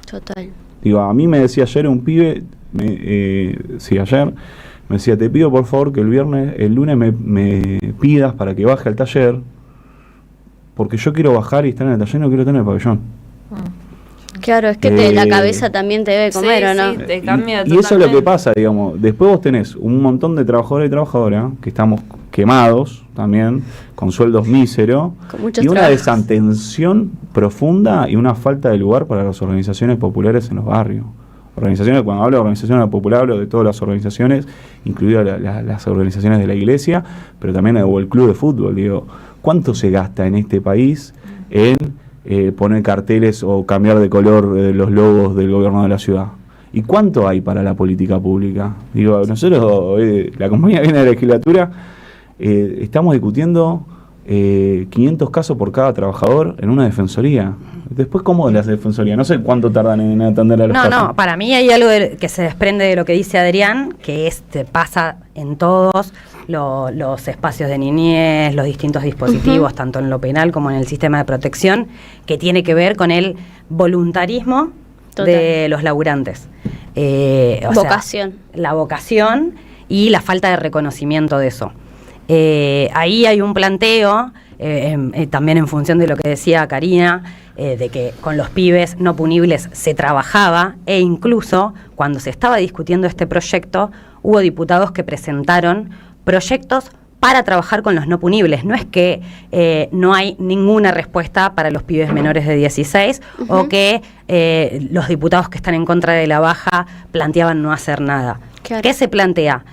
Total. Digo, a mí me decía ayer un pibe, ayer, me decía, te pido por favor que el lunes me pidas para que baje al taller, porque yo quiero bajar y estar en el taller, no quiero estar en el pabellón. Claro, es que la cabeza también te debe comer, ¿o no? Sí, te cambia y eso es lo que pasa, digamos. Después vos tenés un montón de trabajadores y trabajadoras que estamos quemados también, con sueldos míseros, y una desatención profunda y una falta de lugar para las organizaciones populares en los barrios. Organizaciones, cuando hablo de organizaciones populares, hablo de todas las organizaciones, incluidas las organizaciones de la iglesia, pero también el club de fútbol. Digo, ¿cuánto se gasta en este país en poner carteles o cambiar de color los logos del gobierno de la ciudad? ¿Y cuánto hay para la política pública? Digo, nosotros, la compañía viene de la legislatura, estamos discutiendo 500 casos por cada trabajador en una defensoría. Después, ¿cómo de las defensorías? No sé cuánto tardan en atender a los casos. No, para mí hay algo que se desprende de lo que dice Adrián, que pasa en todos los espacios de niñez, los distintos dispositivos, tanto en lo penal como en el sistema de protección, que tiene que ver con el voluntarismo de los laburantes. Vocación. La vocación y la falta de reconocimiento de eso. Ahí hay un planteo, también en función de lo que decía Karina, de que con los pibes no punibles se trabajaba, e incluso cuando se estaba discutiendo este proyecto, hubo diputados que presentaron proyectos para trabajar con los no punibles. No es que no hay ninguna respuesta para los pibes menores de 16 o que los diputados que están en contra de la baja planteaban no hacer nada. Claro. ¿Qué se plantea?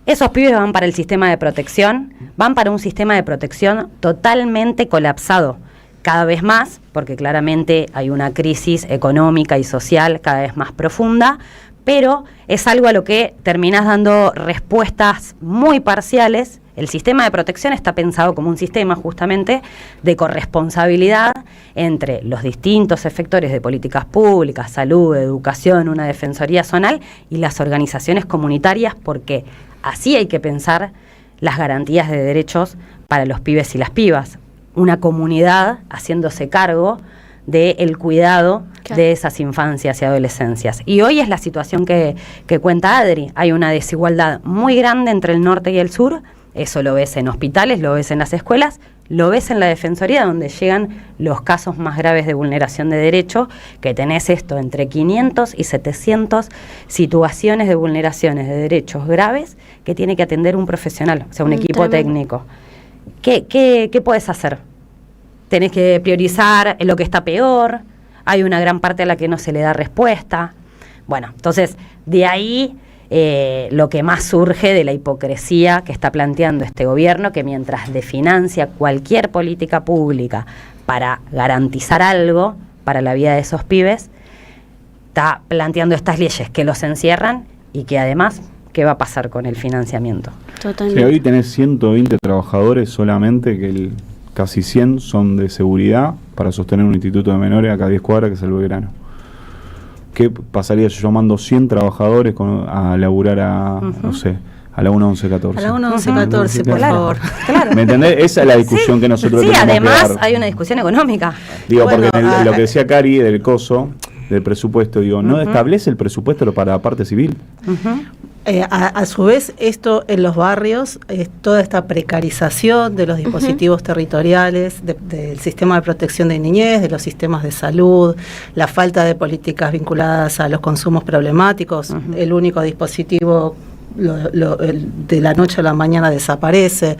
Esos pibes van para el sistema de protección, van para un sistema de protección totalmente colapsado, cada vez más, porque claramente hay una crisis económica y social cada vez más profunda, pero es algo a lo que terminás dando respuestas muy parciales. El sistema de protección está pensado como un sistema justamente de corresponsabilidad entre los distintos efectores de políticas públicas, salud, educación, una defensoría zonal y las organizaciones comunitarias, porque así hay que pensar las garantías de derechos para los pibes y las pibas. Una comunidad haciéndose cargo del cuidado de esas infancias y adolescencias. Y hoy es la situación que cuenta Adri. Hay una desigualdad muy grande entre el norte y el sur. Eso lo ves en hospitales, lo ves en las escuelas, lo ves en la defensoría, donde llegan los casos más graves de vulneración de derechos, que tenés esto entre 500 y 700 situaciones de vulneraciones de derechos graves que tiene que atender un profesional, o sea, un equipo técnico. ¿Qué puedes hacer? Tenés que priorizar lo que está peor, hay una gran parte a la que no se le da respuesta. Bueno, entonces, de ahí lo que más surge de la hipocresía que está planteando este gobierno, que mientras desfinancia cualquier política pública para garantizar algo para la vida de esos pibes, está planteando estas leyes que los encierran y que además, ¿qué va a pasar con el financiamiento? Totalmente. Sí, hoy tenés 120 trabajadores solamente, que casi 100 son de seguridad para sostener un instituto de menores acá a 10 cuadras, que es el Belgrano. ¿Qué pasaría si yo mando 100 trabajadores a laburar no sé, a la 1114? A la 1114, por favor. Claro. ¿Me entendés? Esa es la discusión que nosotros tenemos además que dar. hay una discusión económica. Digo, porque lo que decía Cari del coso, del presupuesto, digo, no establece el presupuesto para la parte civil. A su vez, esto en los barrios, toda esta precarización de los dispositivos territoriales, del sistema de protección de niñez, de los sistemas de salud, la falta de políticas vinculadas a los consumos problemáticos, el único dispositivo de la noche a la mañana desaparece.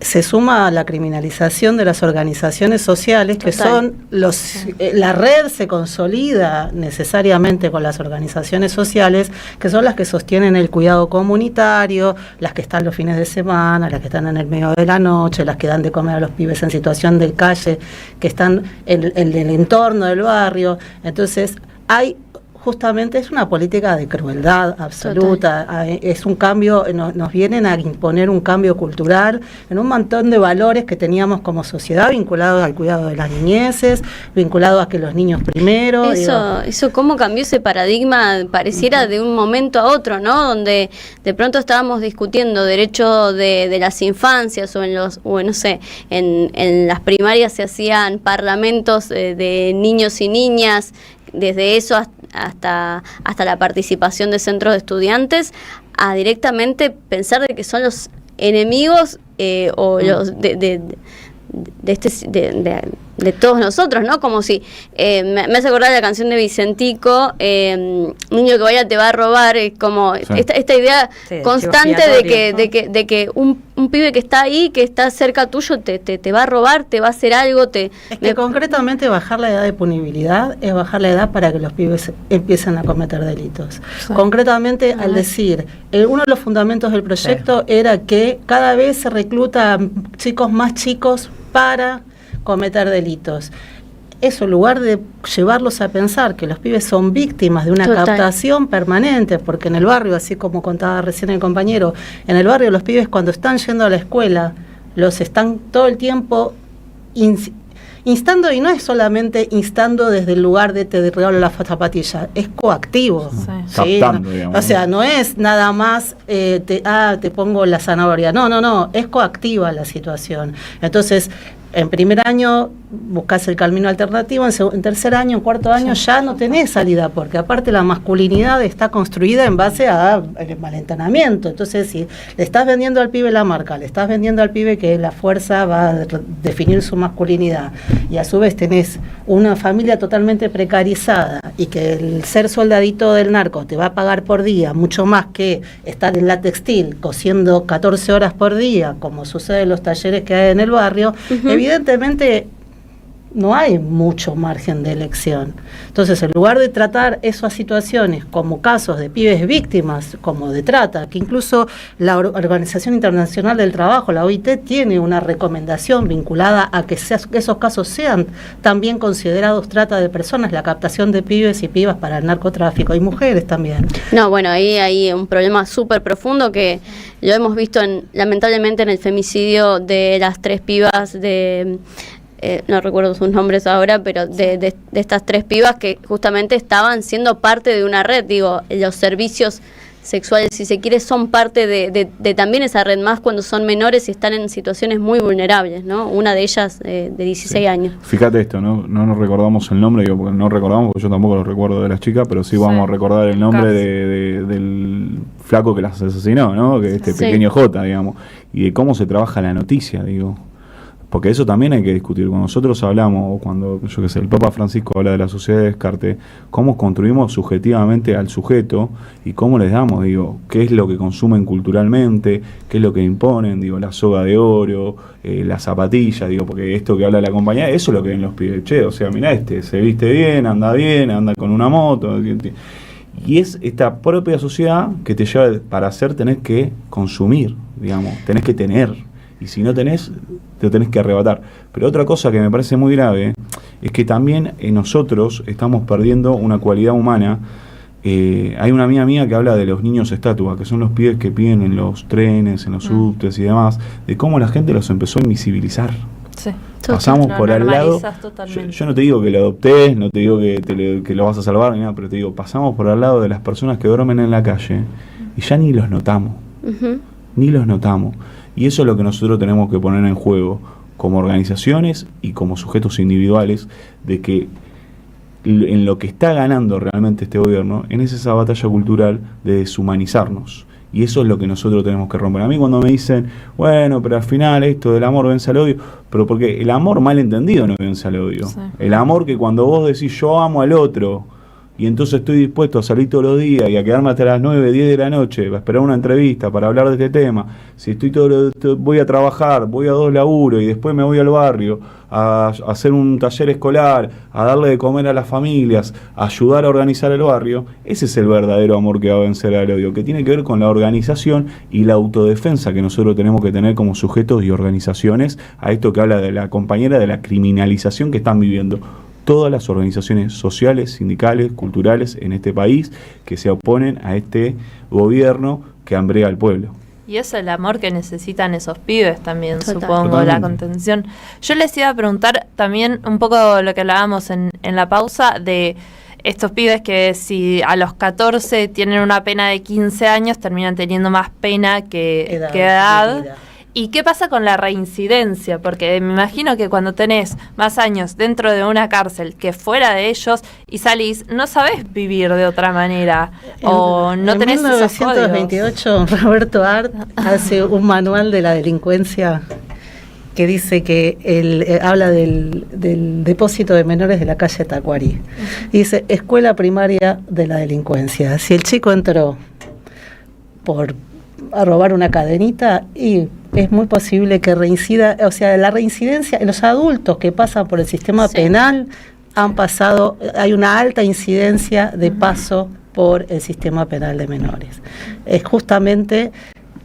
se suma a la criminalización de las organizaciones sociales, que son la red se consolida necesariamente con las organizaciones sociales, que son las que sostienen el cuidado comunitario, las que están los fines de semana, las que están en el medio de la noche, las que dan de comer a los pibes en situación de calle, que están en el entorno del barrio. Entonces, justamente es una política de crueldad absoluta. Es un cambio, nos vienen a imponer un cambio cultural en un montón de valores que teníamos como sociedad, vinculados al cuidado de las niñeces, vinculados a que los niños primero. Eso cómo cambió ese paradigma, pareciera de un momento a otro, ¿no? Donde de pronto estábamos discutiendo derecho de las infancias o no sé, en las primarias se hacían parlamentos de niños y niñas, desde eso hasta la participación de centros de estudiantes, a directamente pensar de que son los enemigos o los de todos nosotros, ¿no? Como si me hace acordar la canción de Vicentico, niño que vaya te va a robar, como esta idea constante de que un pibe que está ahí, que está cerca tuyo, te va a robar, te va a hacer algo. Concretamente bajar la edad de punibilidad es bajar la edad para que los pibes empiecen a cometer delitos. Concretamente, al decir, uno de los fundamentos del proyecto era que cada vez se recluta a chicos más chicos para cometer delitos. Eso, en lugar de llevarlos a pensar que los pibes son víctimas de una captación permanente, porque en el barrio, así como contaba recién el compañero, en el barrio los pibes cuando están yendo a la escuela, los están todo el tiempo instando, y no es solamente instando desde el lugar de te regalo la zapatilla, es coactivo. ¿Sí? Captando, digamos. O sea, no es nada más te pongo la zanahoria, no, es coactiva la situación. Entonces, en primer año buscas el camino alternativo, en tercer año, en cuarto año ya no tenés salida, porque aparte la masculinidad está construida en base al malentrenamiento. Entonces, si le estás vendiendo al pibe la marca, le estás vendiendo al pibe que la fuerza va a definir su masculinidad, y a su vez tenés una familia totalmente precarizada, y que el ser soldadito del narco te va a pagar por día mucho más que estar en la textil cosiendo 14 horas por día, como sucede en los talleres que hay en el barrio, evidentemente no hay mucho margen de elección. Entonces, en lugar de tratar esas situaciones como casos de pibes víctimas, como de trata, que incluso la Organización Internacional del Trabajo, la OIT, tiene una recomendación vinculada a que esos casos sean también considerados trata de personas, la captación de pibes y pibas para el narcotráfico, y mujeres también. No, bueno, ahí hay un problema súper profundo que lo hemos visto lamentablemente en el femicidio de las 3 pibas no recuerdo sus nombres ahora, pero de estas 3 pibas que justamente estaban siendo parte de una red. Digo, los servicios sexuales, si se quiere, son parte de también esa red, más cuando son menores y están en situaciones muy vulnerables, ¿no? Una de ellas de 16 años. Fíjate esto, ¿no? No nos recordamos el nombre, porque no recordamos, porque yo tampoco lo recuerdo de las chicas, pero sí vamos a recordar el nombre del flaco que las asesinó, ¿no? Que pequeño J, digamos, y de cómo se trabaja la noticia, digo. Porque eso también hay que discutir. Cuando nosotros hablamos, o cuando, yo qué sé, el Papa Francisco habla de la sociedad de Descartes, cómo construimos subjetivamente al sujeto y cómo les damos, digo, qué es lo que consumen culturalmente, qué es lo que imponen, digo, la soga de oro, la zapatilla, digo, porque esto que habla la compañía, eso es lo que ven los pibes. Che, o sea, mirá, se viste bien, anda con una moto. Y es esta propia sociedad que te lleva, para hacer, tenés que consumir, digamos, tenés que tener. Y si no tenés, te tenés que arrebatar. Pero otra cosa que me parece muy grave es que también nosotros estamos perdiendo una cualidad humana. Hay una amiga mía que habla de los niños estatua, que son los pibes que piden en los trenes, en los subtes y demás, de cómo la gente los empezó a invisibilizar. Sí. Pasamos por al lado. Yo no te digo que lo adoptés, no te digo que lo vas a salvar ni nada, pero te digo, pasamos por al lado de las personas que duermen en la calle y ya ni los notamos. Ni los notamos. Y eso es lo que nosotros tenemos que poner en juego como organizaciones y como sujetos individuales, de que en lo que está ganando realmente este gobierno es esa batalla cultural de deshumanizarnos. Y eso es lo que nosotros tenemos que romper. A mí cuando me dicen, bueno, pero al final esto del amor vence al odio, pero porque el amor mal entendido no vence al odio. Sí. El amor que cuando vos decís yo amo al otro y entonces estoy dispuesto a salir todos los días y a quedarme hasta las 9, 10 de la noche, a esperar una entrevista para hablar de este tema, si voy a trabajar, voy a 2 laburos y después me voy al barrio a hacer un taller escolar, a darle de comer a las familias, a ayudar a organizar el barrio, ese es el verdadero amor que va a vencer al odio, que tiene que ver con la organización y la autodefensa que nosotros tenemos que tener como sujetos y organizaciones a esto que habla de la compañera de la criminalización que están viviendo todas las organizaciones sociales, sindicales, culturales en este país que se oponen a este gobierno que hambrea al pueblo. Y es el amor que necesitan esos pibes también, Total. supongo, Totalmente. la contención. Yo les iba a preguntar también un poco lo que hablábamos en la pausa de estos pibes que si a los 14 tienen una pena de 15 años, terminan teniendo más pena que edad. ¿Y qué pasa con la reincidencia? Porque me imagino que cuando tenés más años dentro de una cárcel que fuera de ellos y salís, no sabés vivir de otra manera o no tenés esos códigos. En 1928 Roberto Art hace un manual de la delincuencia que dice que habla del depósito de menores de la calle Tacuarí. Dice, escuela primaria de la delincuencia. Si el chico entró a robar una cadenita, y es muy posible que reincida, o sea, la reincidencia, los adultos que pasan por el sistema penal hay una alta incidencia de paso por el sistema penal de menores. Es justamente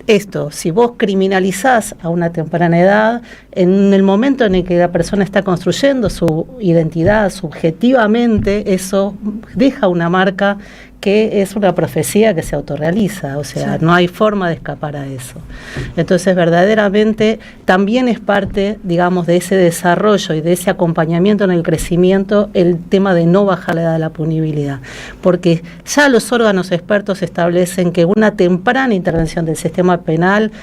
esto, si vos criminalizás a una temprana edad, en el momento en el que la persona está construyendo su identidad subjetivamente, eso deja una marca que es una profecía que se autorrealiza, o sea, no hay forma de escapar a eso. Entonces, verdaderamente, también es parte, digamos, de ese desarrollo y de ese acompañamiento en el crecimiento, el tema de no bajar la edad de la punibilidad, porque ya los órganos expertos establecen que una temprana intervención del sistema penal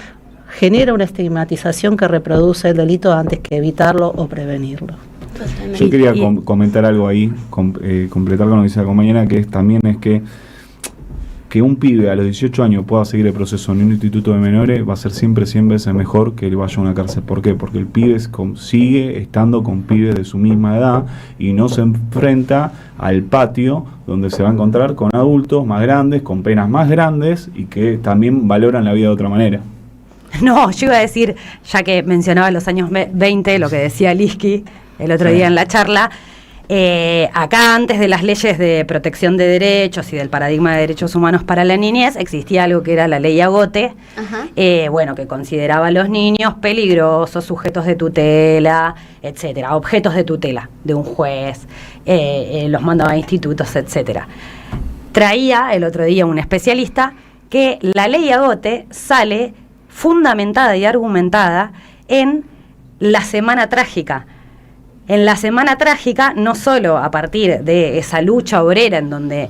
genera una estigmatización que reproduce el delito antes que evitarlo o prevenirlo. Yo quería comentar algo ahí, completar con lo que dice la compañera, que también es que un pibe a los 18 años pueda seguir el proceso en un instituto de menores va a ser siempre 100 veces mejor que él vaya a una cárcel. ¿Por qué? Porque el pibe sigue estando con pibes de su misma edad y no se enfrenta al patio donde se va a encontrar con adultos más grandes, con penas más grandes y que también valoran la vida de otra manera. No, yo iba a decir, ya que mencionaba los años 20, lo que decía Liski el otro día en la charla, acá antes de las leyes de protección de derechos y del paradigma de derechos humanos para la niñez, existía algo que era la ley Agote, que consideraba a los niños peligrosos, sujetos de tutela, etcétera, objetos de tutela de un juez, los mandaba a institutos, etcétera. Traía el otro día un especialista que la ley Agote sale fundamentada y argumentada en la Semana Trágica. En la Semana Trágica, no solo a partir de esa lucha obrera en donde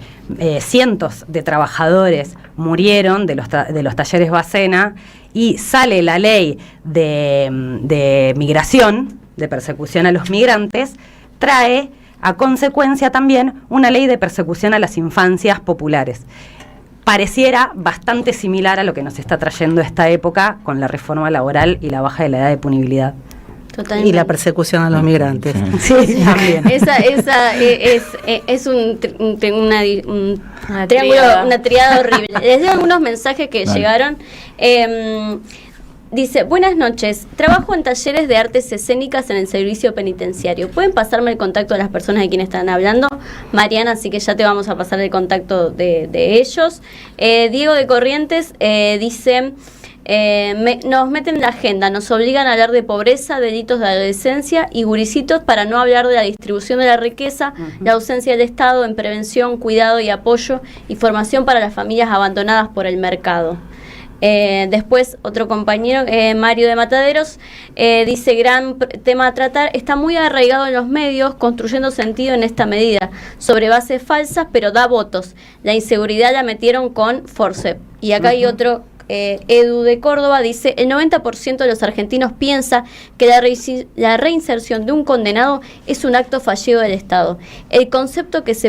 cientos de trabajadores murieron de los talleres Bacena, y sale la ley de migración, de persecución a los migrantes, trae a consecuencia también una ley de persecución a las infancias populares. Pareciera bastante similar a lo que nos está trayendo esta época con la reforma laboral y la baja de la edad de punibilidad. Totalmente. Y la persecución a los migrantes. Sí, también. Esa es una triada horrible. Les doy algunos mensajes que llegaron. Dice, buenas noches, trabajo en talleres de artes escénicas en el servicio penitenciario. ¿Pueden pasarme el contacto de las personas de quienes están hablando? Mariana, así que ya te vamos a pasar el contacto de ellos. Diego de Corrientes dice... nos meten en la agenda, nos obligan a hablar de pobreza, delitos de adolescencia y guricitos, para no hablar de la distribución de la riqueza, la ausencia del Estado en prevención, cuidado y apoyo y formación para las familias abandonadas por el mercado. Después otro compañero, Mario de Mataderos, dice, gran tema a tratar, está muy arraigado en los medios, construyendo sentido en esta medida, sobre bases falsas, pero da votos. La inseguridad la metieron con forcep. Y acá hay otro... Edu de Córdoba dice, el 90% de los argentinos piensa que la reinserción de un condenado es un acto fallido del Estado. El concepto es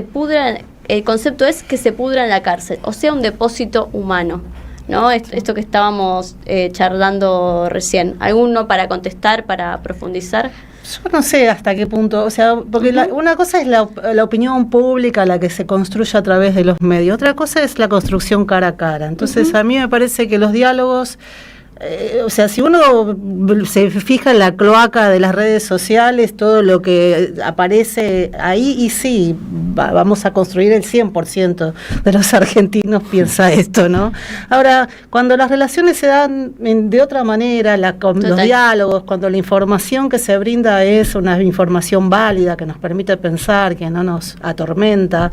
que se pudra en la cárcel, o sea, un depósito humano, ¿no? Esto que estábamos charlando recién. ¿Alguno para contestar, para profundizar? Yo no sé hasta qué punto, o sea, porque una cosa es la opinión pública, la que se construye a través de los medios, otra cosa es la construcción cara a cara. Entonces a mí me parece que los diálogos, o sea, si uno se fija en la cloaca de las redes sociales, todo lo que aparece ahí, y sí, vamos a construir el 100% de los argentinos piensa esto, ¿no? Ahora, cuando las relaciones se dan de otra manera, los diálogos, cuando la información que se brinda es una información válida, que nos permite pensar, que no nos atormenta,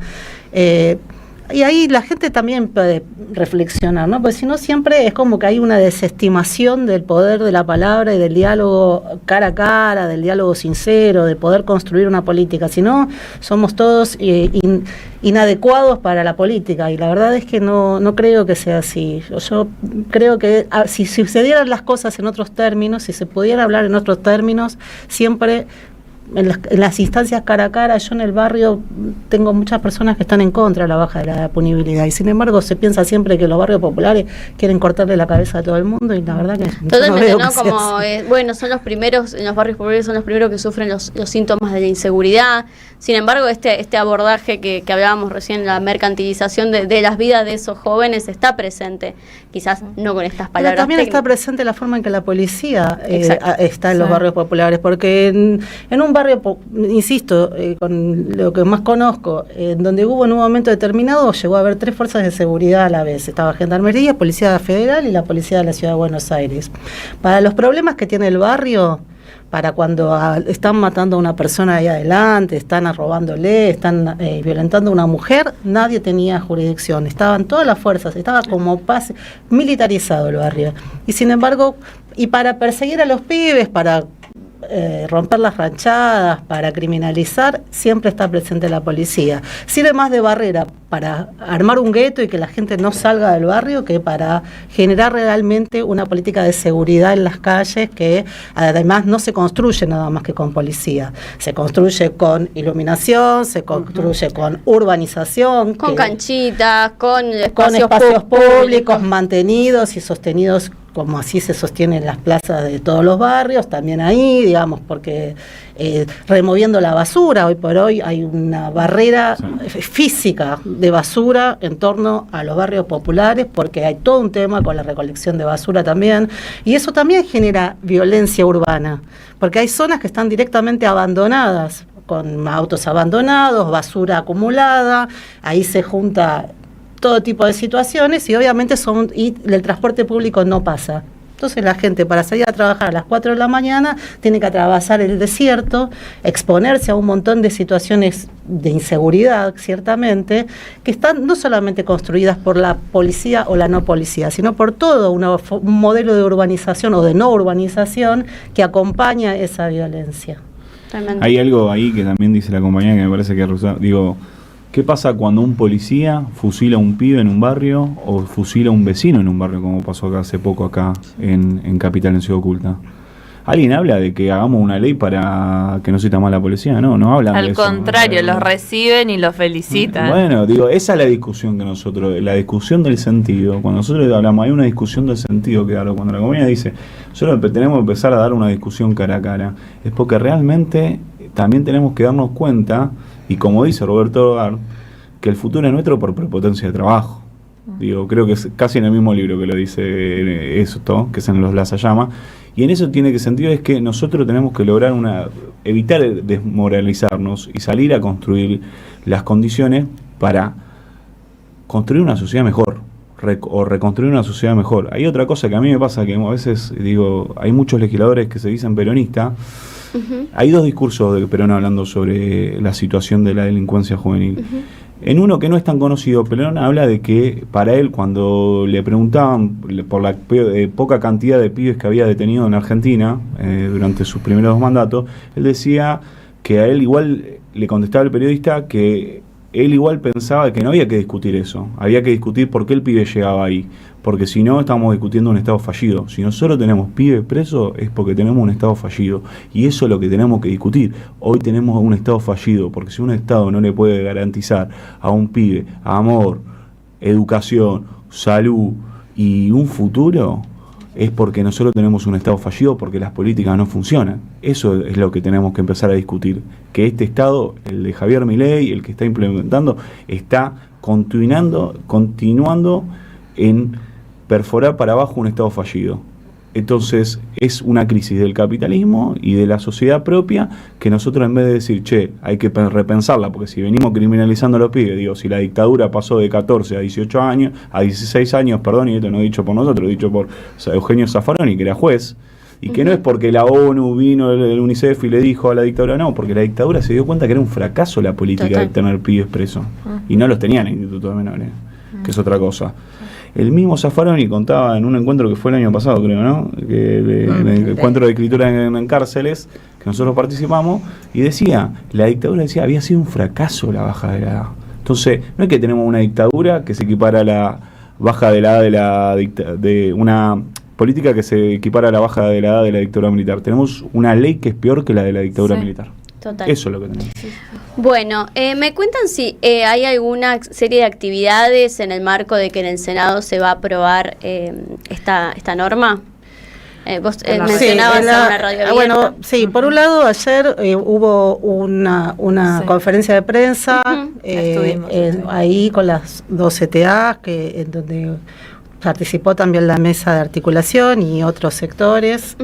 y ahí la gente también puede reflexionar, ¿no? Porque si no, siempre es como que hay una desestimación del poder de la palabra y del diálogo cara a cara, del diálogo sincero, de poder construir una política. Si no, somos todos inadecuados para la política, y la verdad es que no creo que sea así. Yo creo que si se dieran las cosas en otros términos, si se pudiera hablar en otros términos, siempre... En las instancias cara a cara, yo en el barrio tengo muchas personas que están en contra de la baja de la punibilidad, y sin embargo se piensa siempre que los barrios populares quieren cortarle la cabeza a todo el mundo, y la verdad que totalmente, no, ¿no? Como bueno, son los primeros, en los barrios populares son los primeros que sufren los síntomas de la inseguridad. Sin embargo, este abordaje que hablábamos recién, la mercantilización de las vidas de esos jóvenes, está presente, quizás no con estas palabras. Pero también está presente la forma en que la policía está en los barrios populares, porque en un barrio, insisto, con lo que más conozco, donde hubo en un momento determinado, llegó a haber 3 fuerzas de seguridad a la vez. Estaba Gendarmería, Policía Federal y la Policía de la Ciudad de Buenos Aires. Para los problemas que tiene el barrio, para cuando están matando a una persona ahí adelante, están robándole, están violentando a una mujer, nadie tenía jurisdicción, estaban todas las fuerzas, estaba como militarizado el barrio. Y sin embargo, y para perseguir a los pibes, para romper las ranchadas, para criminalizar, siempre está presente la policía. Sirve más de barrera para armar un gueto y que la gente no salga del barrio, que para generar realmente una política de seguridad en las calles, que además no se construye nada más que con policía, se construye con iluminación, se construye con urbanización, con canchitas, con espacios públicos mantenidos y sostenidos, como así se sostienen las plazas de todos los barrios, también ahí, digamos, porque removiendo la basura, hoy por hoy hay una barrera física de basura en torno a los barrios populares, porque hay todo un tema con la recolección de basura también, y eso también genera violencia urbana, porque hay zonas que están directamente abandonadas, con autos abandonados, basura acumulada, ahí se junta todo tipo de situaciones, y obviamente el transporte público no pasa. Entonces la gente, para salir a trabajar a las 4 de la mañana, tiene que atravesar el desierto, exponerse a un montón de situaciones de inseguridad, ciertamente, que están no solamente construidas por la policía o la no policía, sino por todo un modelo de urbanización o de no urbanización que acompaña esa violencia. Tremendo. Hay algo ahí que también dice la compañera que me parece que digo, ¿qué pasa cuando un policía fusila a un pibe en un barrio o fusila a un vecino en un barrio, como pasó acá hace poco acá en Capital, en Ciudad Oculta? ¿Alguien habla de que hagamos una ley para que no se más la policía? No hablan de eso. Al contrario, los reciben y los felicitan. Bueno, digo, esa es la discusión que nosotros, la discusión del sentido. Cuando nosotros hablamos, hay una discusión del sentido, claro. Cuando la compañía dice, nosotros tenemos que empezar a dar una discusión cara a cara, es porque realmente también tenemos que darnos cuenta, y como dice Roberto Gard, que el futuro es nuestro por prepotencia de trabajo. Digo, creo que es casi en el mismo libro que lo dice esto, que es en Los Lasayama, y en eso tiene que sentido es que nosotros tenemos que lograr evitar desmoralizarnos y salir a construir las condiciones para construir una sociedad mejor, o reconstruir una sociedad mejor. Hay otra cosa que a mí me pasa, que a veces digo, hay muchos legisladores que se dicen peronistas. Hay 2 discursos de Perón hablando sobre la situación de la delincuencia juvenil. En uno que no es tan conocido, Perón habla de que para él, cuando le preguntaban por la poca cantidad de pibes que había detenido en Argentina durante sus primeros 2 mandatos, él decía que a él igual le contestaba el periodista que él igual pensaba que no había que discutir eso, había que discutir por qué el pibe llegaba ahí, porque si no estamos discutiendo un Estado fallido. Si nosotros tenemos pibes presos es porque tenemos un Estado fallido, y eso es lo que tenemos que discutir. Hoy tenemos un Estado fallido, porque si un Estado no le puede garantizar a un pibe amor, educación, salud y un futuro, es porque nosotros tenemos un Estado fallido, porque las políticas no funcionan. Eso es lo que tenemos que empezar a discutir, que este Estado, el de Javier Milei, el que está implementando, está continuando en perforar para abajo un Estado fallido. Entonces es una crisis del capitalismo y de la sociedad propia que nosotros, en vez de decir, che, hay que repensarla, porque si venimos criminalizando a los pibes, digo, si la dictadura pasó de 14 a 18 años, a 16 años, perdón, y esto no dicho por nosotros, dicho por Eugenio Zaffaroni, que era juez, y que no es porque la ONU vino, el UNICEF y le dijo a la dictadura, no, porque la dictadura se dio cuenta que era un fracaso la política de tener pibes presos, y no los tenían en el Instituto de Menores, que es otra cosa. El mismo Zaffaroni contaba en un encuentro que fue el año pasado, creo, ¿no? El encuentro de escritura en cárceles, que nosotros participamos, y decía, la dictadura decía, había sido un fracaso la baja de la edad. Entonces, no es que tenemos una dictadura que se equipara a la baja de la edad de una política que se equipara a la baja de la edad de la dictadura militar. Tenemos una ley que es peor que la de la dictadura militar. Total. Eso es lo que tenemos. Bueno, ¿me cuentan si hay alguna serie de actividades en el marco de que en el Senado se va a aprobar esta norma? Vos mencionabas una radio abierta. Bueno, sí, por un lado ayer hubo una conferencia de prensa ahí con las 2 CTA, en donde participó también la mesa de articulación y otros sectores,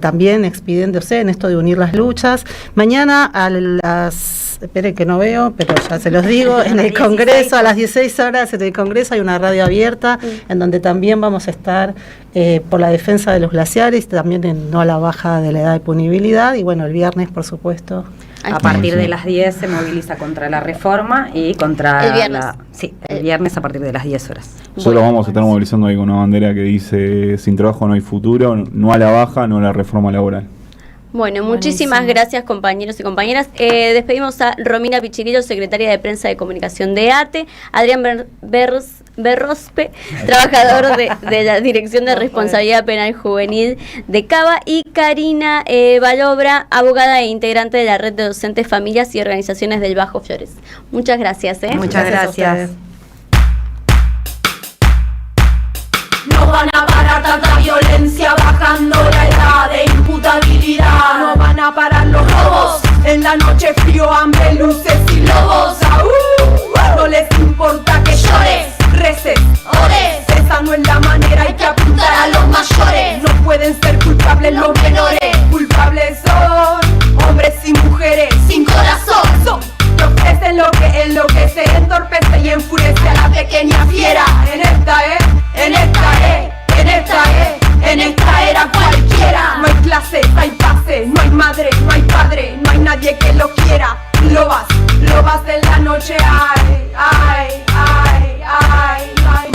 también expidiéndose en esto de unir las luchas. Mañana a las, esperen que no veo, pero ya se los digo, en el Congreso, a las 16 horas en el Congreso hay una radio abierta, en donde también vamos a estar por la defensa de los glaciares, también en no a la baja de la edad de punibilidad, y bueno, el viernes, por supuesto. A partir de las 10 se moviliza contra la reforma y contra el viernes. El viernes a partir de las 10 horas. Solo vamos a estar movilizando ahí con una bandera que dice, sin trabajo no hay futuro, no a la baja, no a la reforma laboral. Bueno, muchísimas gracias, compañeros y compañeras. Despedimos a Romina Pichirilo, secretaria de Prensa y Comunicación de ATE, Adrián Berrospe, trabajador de la Dirección de Responsabilidad Penal Juvenil de Cava, y Karina Valobra, abogada e integrante de la Red de Docentes, Familias y Organizaciones del Bajo Flores. Muchas gracias. Muchas gracias. No van a parar tanta violencia bajando la edad de imputabilidad. No van a parar los robos, en la noche frío, hambre, luces y lobos. No les importa que llores, reces, ores. Esa no es la manera, hay que apuntar a los mayores. No pueden ser culpables los menores. Culpables son hombres y mujeres sin corazón. Que ofrecen lo que enloquece, entorpece y enfurece a la pequeña fiera. En esta era cualquiera. No hay clase, no hay pase, no hay madre, no hay padre, no hay nadie que lo quiera. Lo vas en la noche, ay, ay, ay, ay, ay.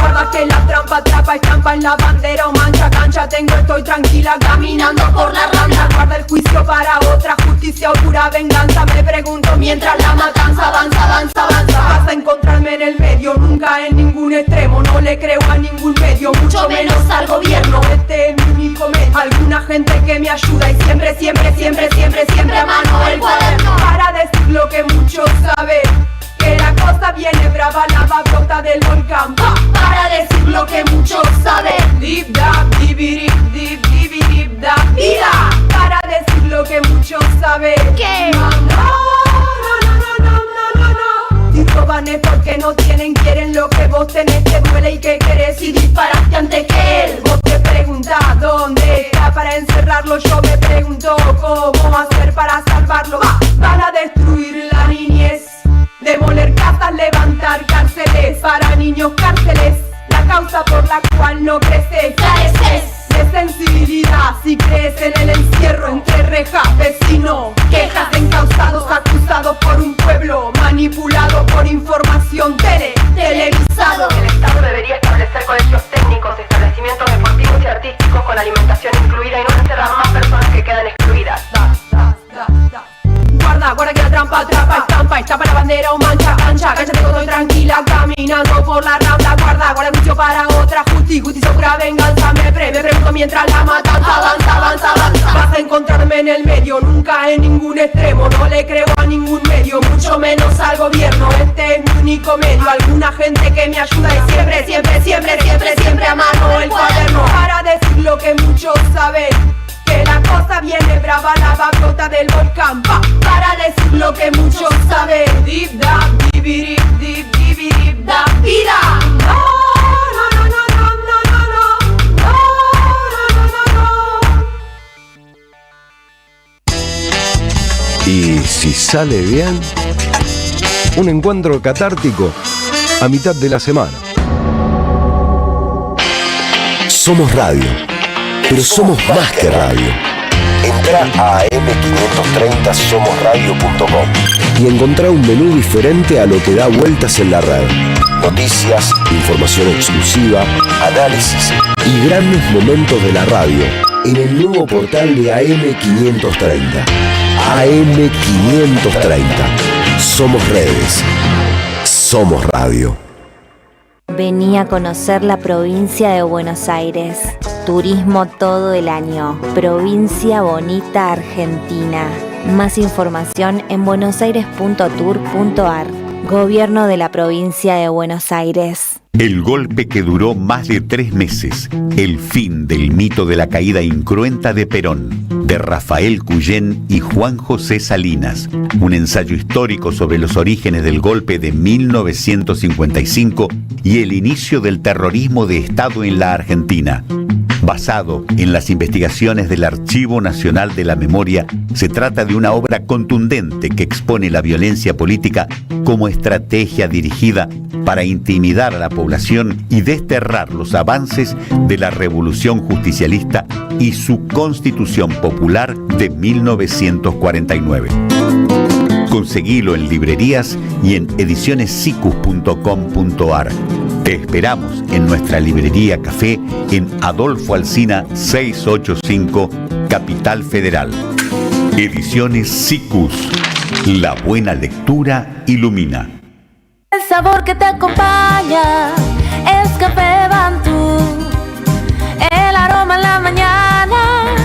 Guarda que la trampa atrapa, estampa en la bandera o mancha cancha. Estoy tranquila caminando por la rambla. Guarda el juicio para otra, justicia o pura venganza. Me pregunto mientras la matanza avanza. Vas a encontrarme en el medio, nunca en ningún extremo. No le creo a ningún medio, mucho menos al gobierno. Este es mi único medio. Alguna gente que me ayuda y siempre a mano el cuaderno. Para decir lo que muchos saben, que la cosa viene brava, lava brota del volcán. Para decir lo que muchos saben, dip dap, dibirip, dip dibirip dap, vida. Para decir lo que muchos saben, que no. Si roban es porque no tienen, quieren lo que vos tenés, te duele y que querés y disparaste antes que él. Vos te preguntás dónde está para encerrarlo, yo me pregunto cómo hacer para salvarlo. Van a destruir la niñez, demoler casas, levantar cárceles, para niños cárceles, la causa por la cual no creces, careces de sensibilidad. Si crees en el encierro entre rejas, vecino, quejas de encausados, acusados por un pueblo manipulado por información televisado. El Estado debería establecer colegios técnicos, establecimientos deportivos y artísticos con alimentación incluida y no encerrar más personas que quedan excluidas. Guarda que la trampa atrapa, estampa la bandera o mancha cancha. Cállate que estoy tranquila caminando por la rambla. Guarda el juicio para otra, justicia pura venganza. Me pregunto mientras la matanza avanza. Vas a encontrarme en medio, nunca en ningún extremo. No le creo a ningún medio, mucho menos al gobierno. Este es mi único medio, alguna gente que me ayuda. Y siempre, siempre, siempre, siempre, siempre a mano el cuaderno. Para decir lo que muchos saben, que la cosa viene brava, la brota del volcán. Para decir lo que muchos saben. Dip da, dibirip, dip, dibirip da, vida. No, no, no, no, no, no, no, no, no, no, no. Y si sale bien, un encuentro catártico a mitad de la semana. Somos radio, pero somos más que radio. Entra a am530somosradio.com y encontrá un menú diferente a lo que da vueltas en la red. Noticias, información exclusiva, análisis y grandes momentos de la radio en el nuevo portal de AM530. AM530. Somos redes. Somos radio. Vení a conocer la provincia de Buenos Aires. Turismo todo el año. Provincia bonita Argentina. Más información en buenosaires.tour.ar. Gobierno de la provincia de Buenos Aires. El golpe que duró más de 3 meses. El fin del mito de la caída incruenta de Perón, de Rafael Cuyén y Juan José Salinas. Un ensayo histórico sobre los orígenes del golpe de 1955 y el inicio del terrorismo de Estado en la Argentina. Basado en las investigaciones del Archivo Nacional de la Memoria, se trata de una obra contundente que expone la violencia política como estrategia dirigida para intimidar a la población y desterrar los avances de la Revolución Justicialista y su Constitución Popular de 1949. Conseguilo en librerías y en edicionessicus.com.ar. Te esperamos en nuestra librería café en Adolfo Alsina 685, Capital Federal. Ediciones Sicus. La buena lectura ilumina. El sabor que te acompaña es Café Bantú. El aroma en la mañana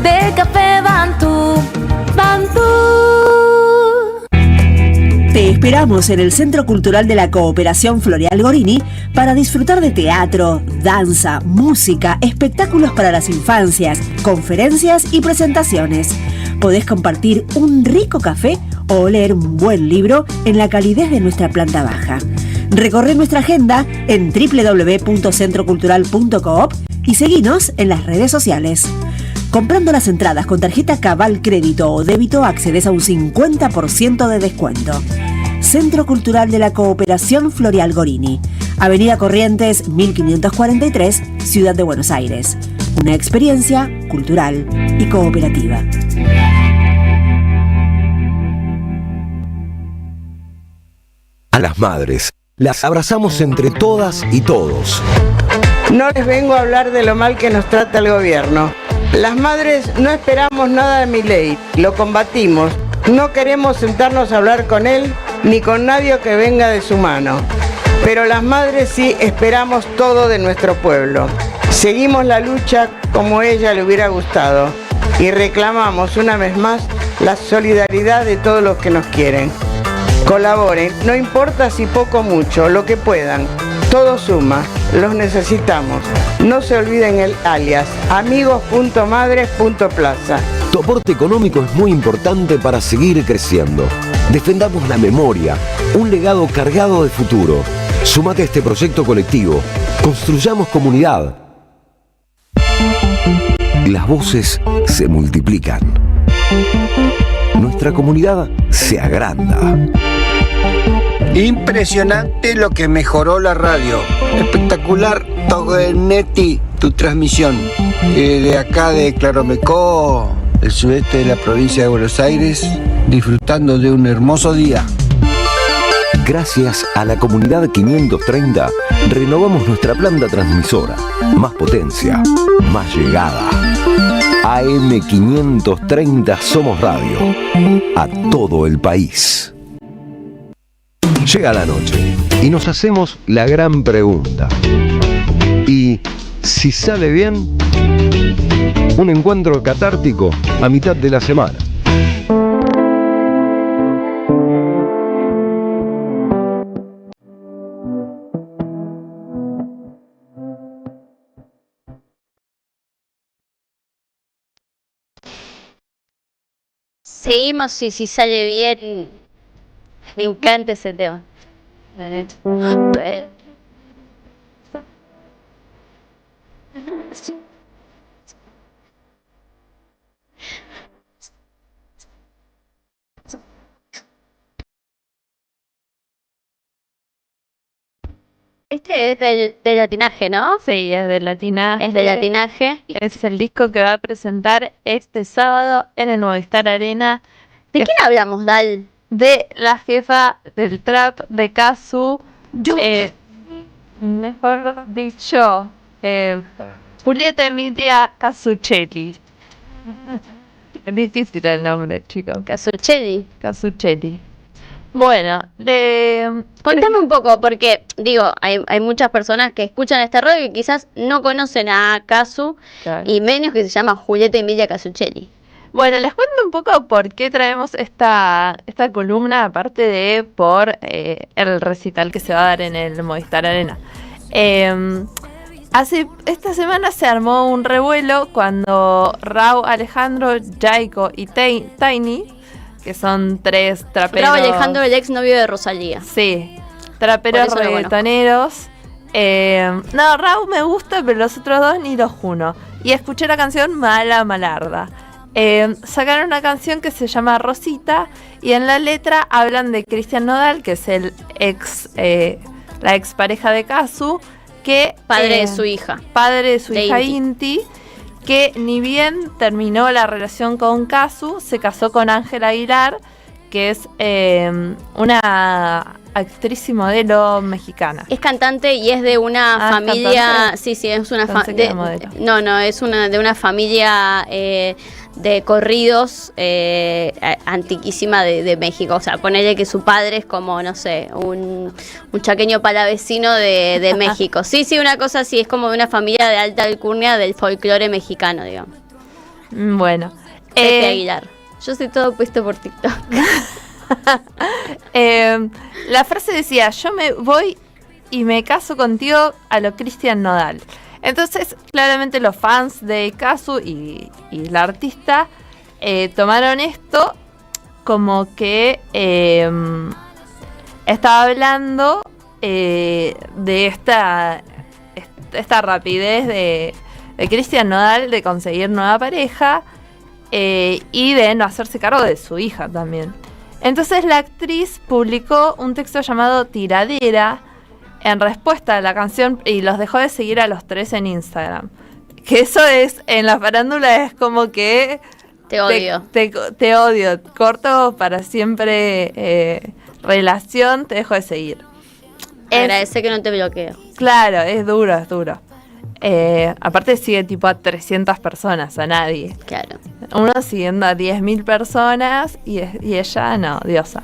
de Café Bantú. Bantú. Te esperamos en el Centro Cultural de la Cooperación Floreal Gorini para disfrutar de teatro, danza, música, espectáculos para las infancias, conferencias y presentaciones. Podés compartir un rico café o leer un buen libro en la calidez de nuestra planta baja. Recorre nuestra agenda en www.centrocultural.coop y seguinos en las redes sociales. Comprando las entradas con tarjeta Cabal Crédito o Débito accedes a un 50% de descuento. Centro Cultural de la Cooperación Floreal Gorini, Avenida Corrientes 1543, Ciudad de Buenos Aires. Una experiencia cultural y cooperativa. A las madres, las abrazamos entre todas y todos. No les vengo a hablar de lo mal que nos trata el gobierno. Las madres no esperamos nada de Milei, lo combatimos. No queremos sentarnos a hablar con él ni con nadie que venga de su mano. Pero las madres sí esperamos todo de nuestro pueblo. Seguimos la lucha como a ella le hubiera gustado y reclamamos una vez más la solidaridad de todos los que nos quieren. Colaboren, no importa si poco o mucho, lo que puedan. Todo suma, los necesitamos. No se olviden el alias, amigos.madres.plaza. Tu aporte económico es muy importante para seguir creciendo. Defendamos la memoria, un legado cargado de futuro. Súmate a este proyecto colectivo. Construyamos comunidad. Las voces se multiplican. Nuestra comunidad se agranda. Impresionante lo que mejoró la radio. Espectacular, Togonetti, tu transmisión. De acá de Claromecó, el sudeste de la provincia de Buenos Aires, disfrutando de un hermoso día. Gracias a la comunidad 530, renovamos nuestra planta transmisora. Más potencia, más llegada. AM530 Somos Radio. A todo el país. Llega la noche y nos hacemos la gran pregunta. ¿Y si sale bien? Un encuentro catártico a mitad de la semana. Seguimos y si sale bien, me encanta ese tema. Este es del latinaje, ¿no? Sí, es del latinaje. Es del latinaje. Es el disco que va a presentar este sábado en el Movistar Arena. ¿De quién hablamos, Dal? De la jefa del trap de Kazu. Mejor dicho, Julieta Emilia Casuccelli. Es difícil el nombre, chicos. Casuccelli. Casuccelli. Bueno, contame un poco, porque digo, hay muchas personas que escuchan este radio y quizás no conocen a Kazu, claro, y menos que se llama Julieta Emilia Casuccelli. Bueno, les cuento un poco por qué traemos esta columna, aparte de por el recital que se va a dar en el Movistar Arena. Esta semana se armó un revuelo cuando Rauw Alejandro, Yaiko y Tiny, que son 3 traperos. Rauw Alejandro, el ex novio de Rosalía. Sí, traperos reggaetoneros. No, Rauw me gusta, pero los otros 2 ni los uno. Y escuché la canción Mala Malarda. Sacaron una canción que se llama Rosita y en la letra hablan de Cristian Nodal, que es la ex pareja de Kazu, que padre de su hija. Padre de su hija Inti, que ni bien terminó la relación con Kazu, se casó con Ángela Aguilar, que es una actriz y modelo mexicana. Es cantante y es de una familia. ¿Cantante? Sí, es una familia. No, es de una familia de corridos antiquísima de México. O sea, ponele que su padre es como, no sé, un chaqueño palavecino de México. Sí, una cosa así, es como de una familia de alta alcurnia del folclore mexicano, digamos. Bueno. Pepe Aguilar. Yo sé todo puesto por TikTok. La frase decía: yo me voy y me caso contigo a lo Cristian Nodal. Entonces, claramente los fans de Kazu y la artista tomaron esto como que estaba hablando de esta rapidez de Cristian Nodal de conseguir nueva pareja y de no hacerse cargo de su hija también. Entonces la actriz publicó un texto llamado Tiradera en respuesta a la canción y los dejó de seguir a los 3 en Instagram. Que eso es, en la farándula es como que... Te odio. Te odio, corto para siempre relación, te dejo de seguir. Agradece que no te bloqueo. Claro, es duro. Aparte sigue tipo a 300 personas, a nadie. Claro. Uno siguiendo a 10.000 personas y ella no, diosa.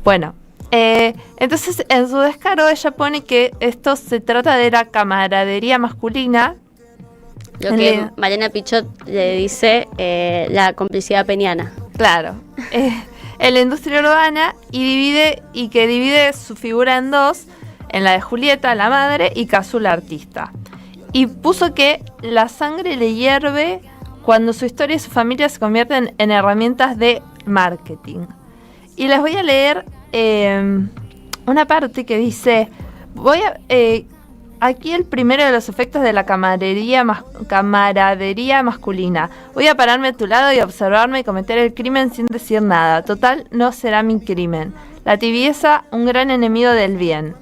Bueno, entonces en su descaro ella pone que esto se trata de la camaradería masculina. Lo que Malena Pichot le dice la complicidad peniana. Claro. En la industria urbana y que divide su figura en 2, en la de Julieta, la madre, y Kazu, la artista. Y puso que la sangre le hierve cuando su historia y su familia se convierten en herramientas de marketing. Y les voy a leer una parte que dice: aquí el primero de los efectos de la camaradería masculina. Voy a pararme a tu lado y observarme y cometer el crimen sin decir nada. Total, no será mi crimen. La tibieza, un gran enemigo del bien,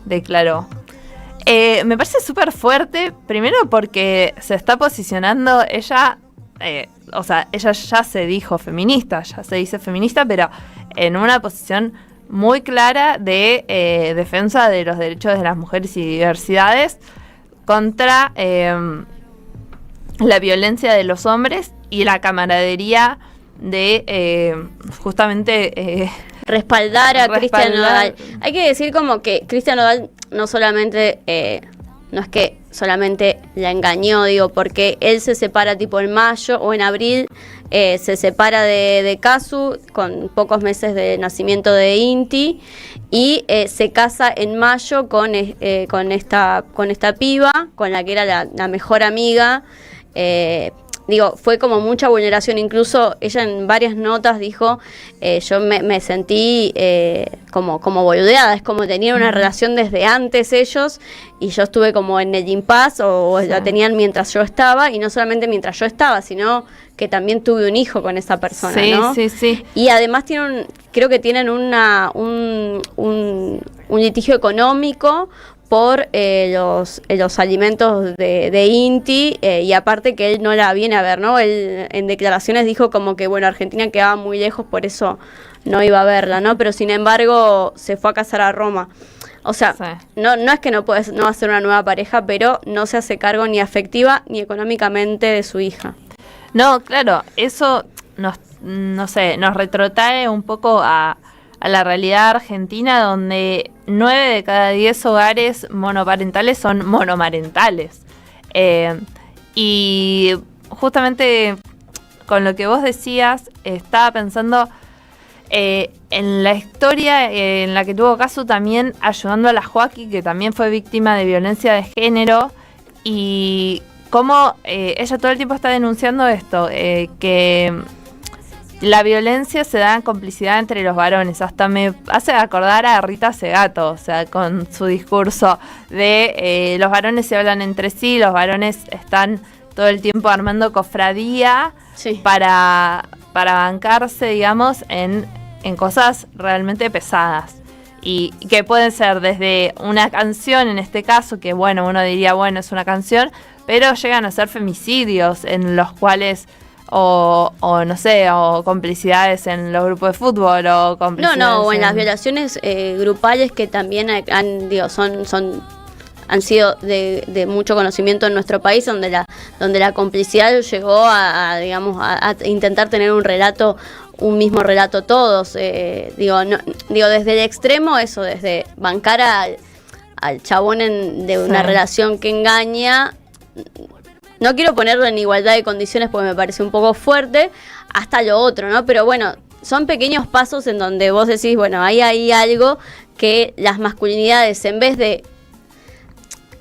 declaró. Me parece súper fuerte, primero porque se está posicionando ella, ella ya se dijo feminista, ya se dice feminista, pero en una posición muy clara de defensa de los derechos de las mujeres y diversidades contra la violencia de los hombres y la camaradería de justamente... respaldar a Cristian Nodal. Hay que decir como que Cristian Nodal no solamente, no es que solamente la engañó, digo, porque él se separa tipo en mayo o en abril, se separa de Kazu con pocos meses de nacimiento de Inti y se casa en mayo con esta piba, con la que era la mejor amiga, fue como mucha vulneración. Incluso ella en varias notas dijo, yo me sentí como boludeada, es como tenían una relación desde antes ellos, y yo estuve como en el impasse, o la tenían mientras yo estaba, y no solamente mientras yo estaba, sino que también tuve un hijo con esa persona, ¿no? Sí. Y además creo que tienen un litigio económico por los alimentos de Inti, y aparte que él no la viene a ver, ¿no? Él en declaraciones dijo como que, bueno, Argentina quedaba muy lejos, por eso no iba a verla, ¿no? Pero sin embargo se fue a casar a Roma. O sea, no es que no va a ser una nueva pareja, pero no se hace cargo ni afectiva ni económicamente de su hija. No, claro, eso nos retrotrae un poco a la realidad argentina, donde 9 de cada 10 hogares monoparentales son monomarentales. Y justamente con lo que vos decías, estaba pensando en la historia en la que tuvo Casu, también ayudando a la Joaquí, que también fue víctima de violencia de género, y cómo ella todo el tiempo está denunciando esto, que la violencia se da en complicidad entre los varones. Hasta me hace acordar a Rita Segato, o sea, con su discurso de los varones se hablan entre sí, los varones están todo el tiempo armando cofradía para bancarse, digamos, en cosas realmente pesadas. Y que pueden ser desde una canción, en este caso, que bueno, uno diría, bueno, es una canción, pero llegan a ser femicidios en los cuales... O no sé, o complicidades en los grupos de fútbol, o complicidades o en las violaciones grupales, que también han sido de mucho conocimiento en nuestro país, donde la complicidad llegó a intentar tener un mismo relato todos. Desde el extremo, eso, desde bancar al chabón de una relación que engaña. No quiero ponerlo en igualdad de condiciones porque me parece un poco fuerte, hasta lo otro, ¿no? Pero bueno, son pequeños pasos en donde vos decís, bueno, ahí hay algo que las masculinidades, en vez de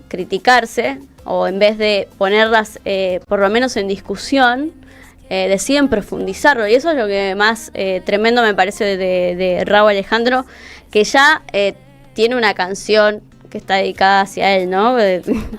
criticarse, o en vez de ponerlas por lo menos en discusión, deciden profundizarlo. Y eso es lo que más tremendo me parece de Rauw Alejandro, que ya tiene una canción que está dedicada hacia él, ¿no?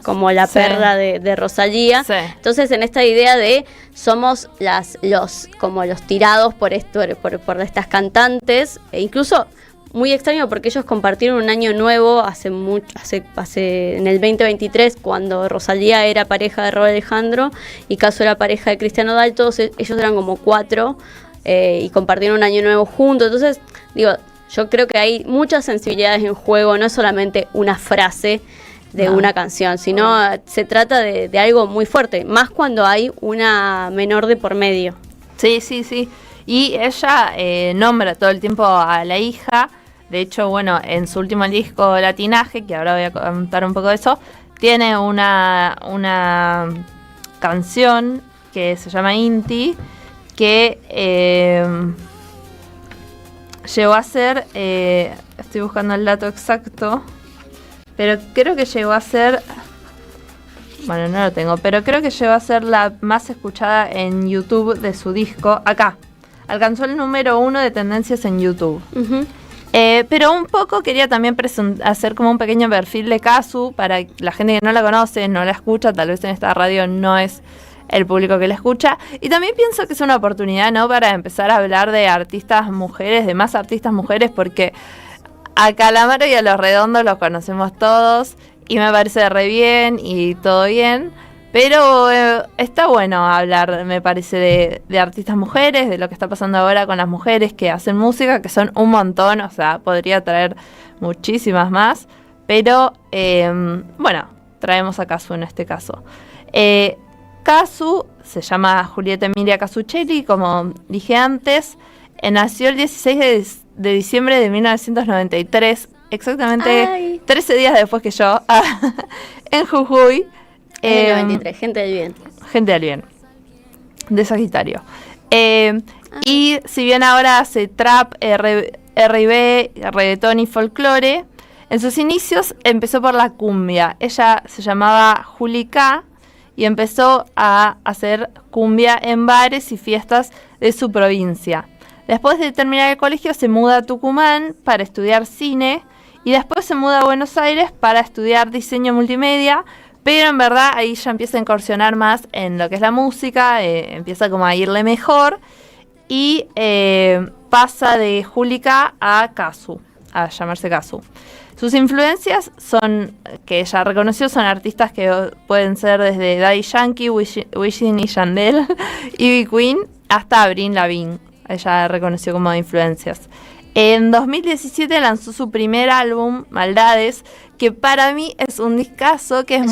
Como la perra de Rosalía. Sí. Entonces, en esta idea de somos los tirados por estas cantantes, e incluso muy extraño porque ellos compartieron un año nuevo en el 2023, cuando Rosalía era pareja de Rauw Alejandro y Casu era pareja de Cristian Nodal. Todos ellos eran como 4 y compartieron un año nuevo juntos. Entonces, yo creo que hay muchas sensibilidades en juego, no es solamente una frase de una canción, sino se trata de algo muy fuerte, más cuando hay una menor de por medio. Sí. Y ella nombra todo el tiempo a la hija. De hecho, bueno, en su último disco, Latinaje, que ahora voy a contar un poco de eso, tiene una canción que se llama Inti, que... llegó a ser, estoy buscando el dato exacto, pero creo que llegó a ser, bueno, no lo tengo, pero creo que llegó a ser la más escuchada en YouTube de su disco. Acá, alcanzó el número 1 de tendencias en YouTube. Uh-huh. Pero un poco quería también hacer como un pequeño perfil de Casu, para la gente que no la conoce, no la escucha, tal vez en esta radio no es el público que la escucha, y también pienso que es una oportunidad, ¿no?, para empezar a hablar de artistas mujeres, de más artistas mujeres, porque a Calamaro y a Los Redondos los conocemos todos, y me parece re bien, y todo bien, pero está bueno hablar, me parece, de artistas mujeres, de lo que está pasando ahora con las mujeres que hacen música, que son un montón, o sea, podría traer muchísimas más, pero, bueno, traemos a Casu en este caso. Casu se llama Julieta Emilia Casuccelli, como dije antes. Nació el 16 de diciembre de 1993, exactamente 13 días después que yo, en Jujuy. En el 93, gente del bien. Gente del bien, de Sagitario. Y si bien ahora hace trap, R&B, reggaetón y folclore, en sus inicios empezó por la cumbia. Ella se llamaba Juli K, y empezó a hacer cumbia en bares y fiestas de su provincia. Después de terminar el colegio se muda a Tucumán para estudiar cine y después se muda a Buenos Aires para estudiar diseño multimedia, pero en verdad ahí ya empieza a incursionar más en lo que es la música, empieza como a irle mejor y pasa de Julika a Casu, a llamarse Casu. Sus influencias son, que ella reconoció, son artistas que pueden ser desde Daddy Yankee, Wisin y Yandel, Ivy Queen, hasta Avril Lavigne. Ella reconoció como influencias. En 2017 lanzó su primer álbum, Maldades, que para mí es un discazo, que es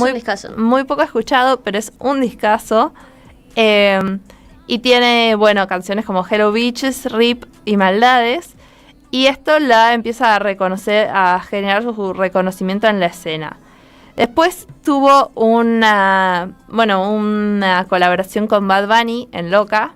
muy poco escuchado, pero es un discazo. Y tiene, bueno, canciones como Hello Bitches, Rip y Maldades. Y esto la empieza a reconocer, a generar su reconocimiento en la escena. Después tuvo una colaboración con Bad Bunny en Loca,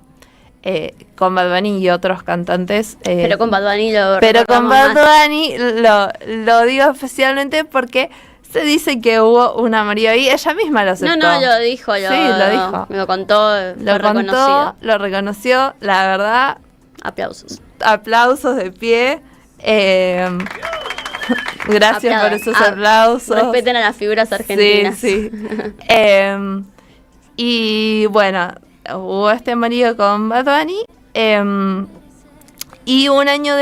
con Bad Bunny y otros cantantes. Pero con Bad Bunny lo digo especialmente porque se dice que hubo un amorío ahí. Ella misma lo aceptó. No, lo dijo. Sí, lo dijo. Me lo contó, lo reconoció, la verdad. Aplausos de pie. Gracias por esos aplausos. Respeten a las figuras argentinas. Sí. Y bueno, hubo este amorío con Bad Bunny. Y un año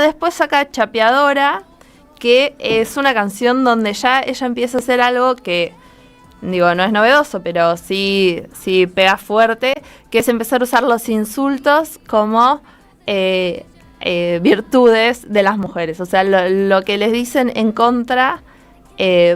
después saca Chapeadora, que es una canción donde ya ella empieza a hacer algo que, digo, no es novedoso, pero sí pega fuerte, que es empezar a usar los insultos como virtudes de las mujeres. O sea, lo que les dicen en contra,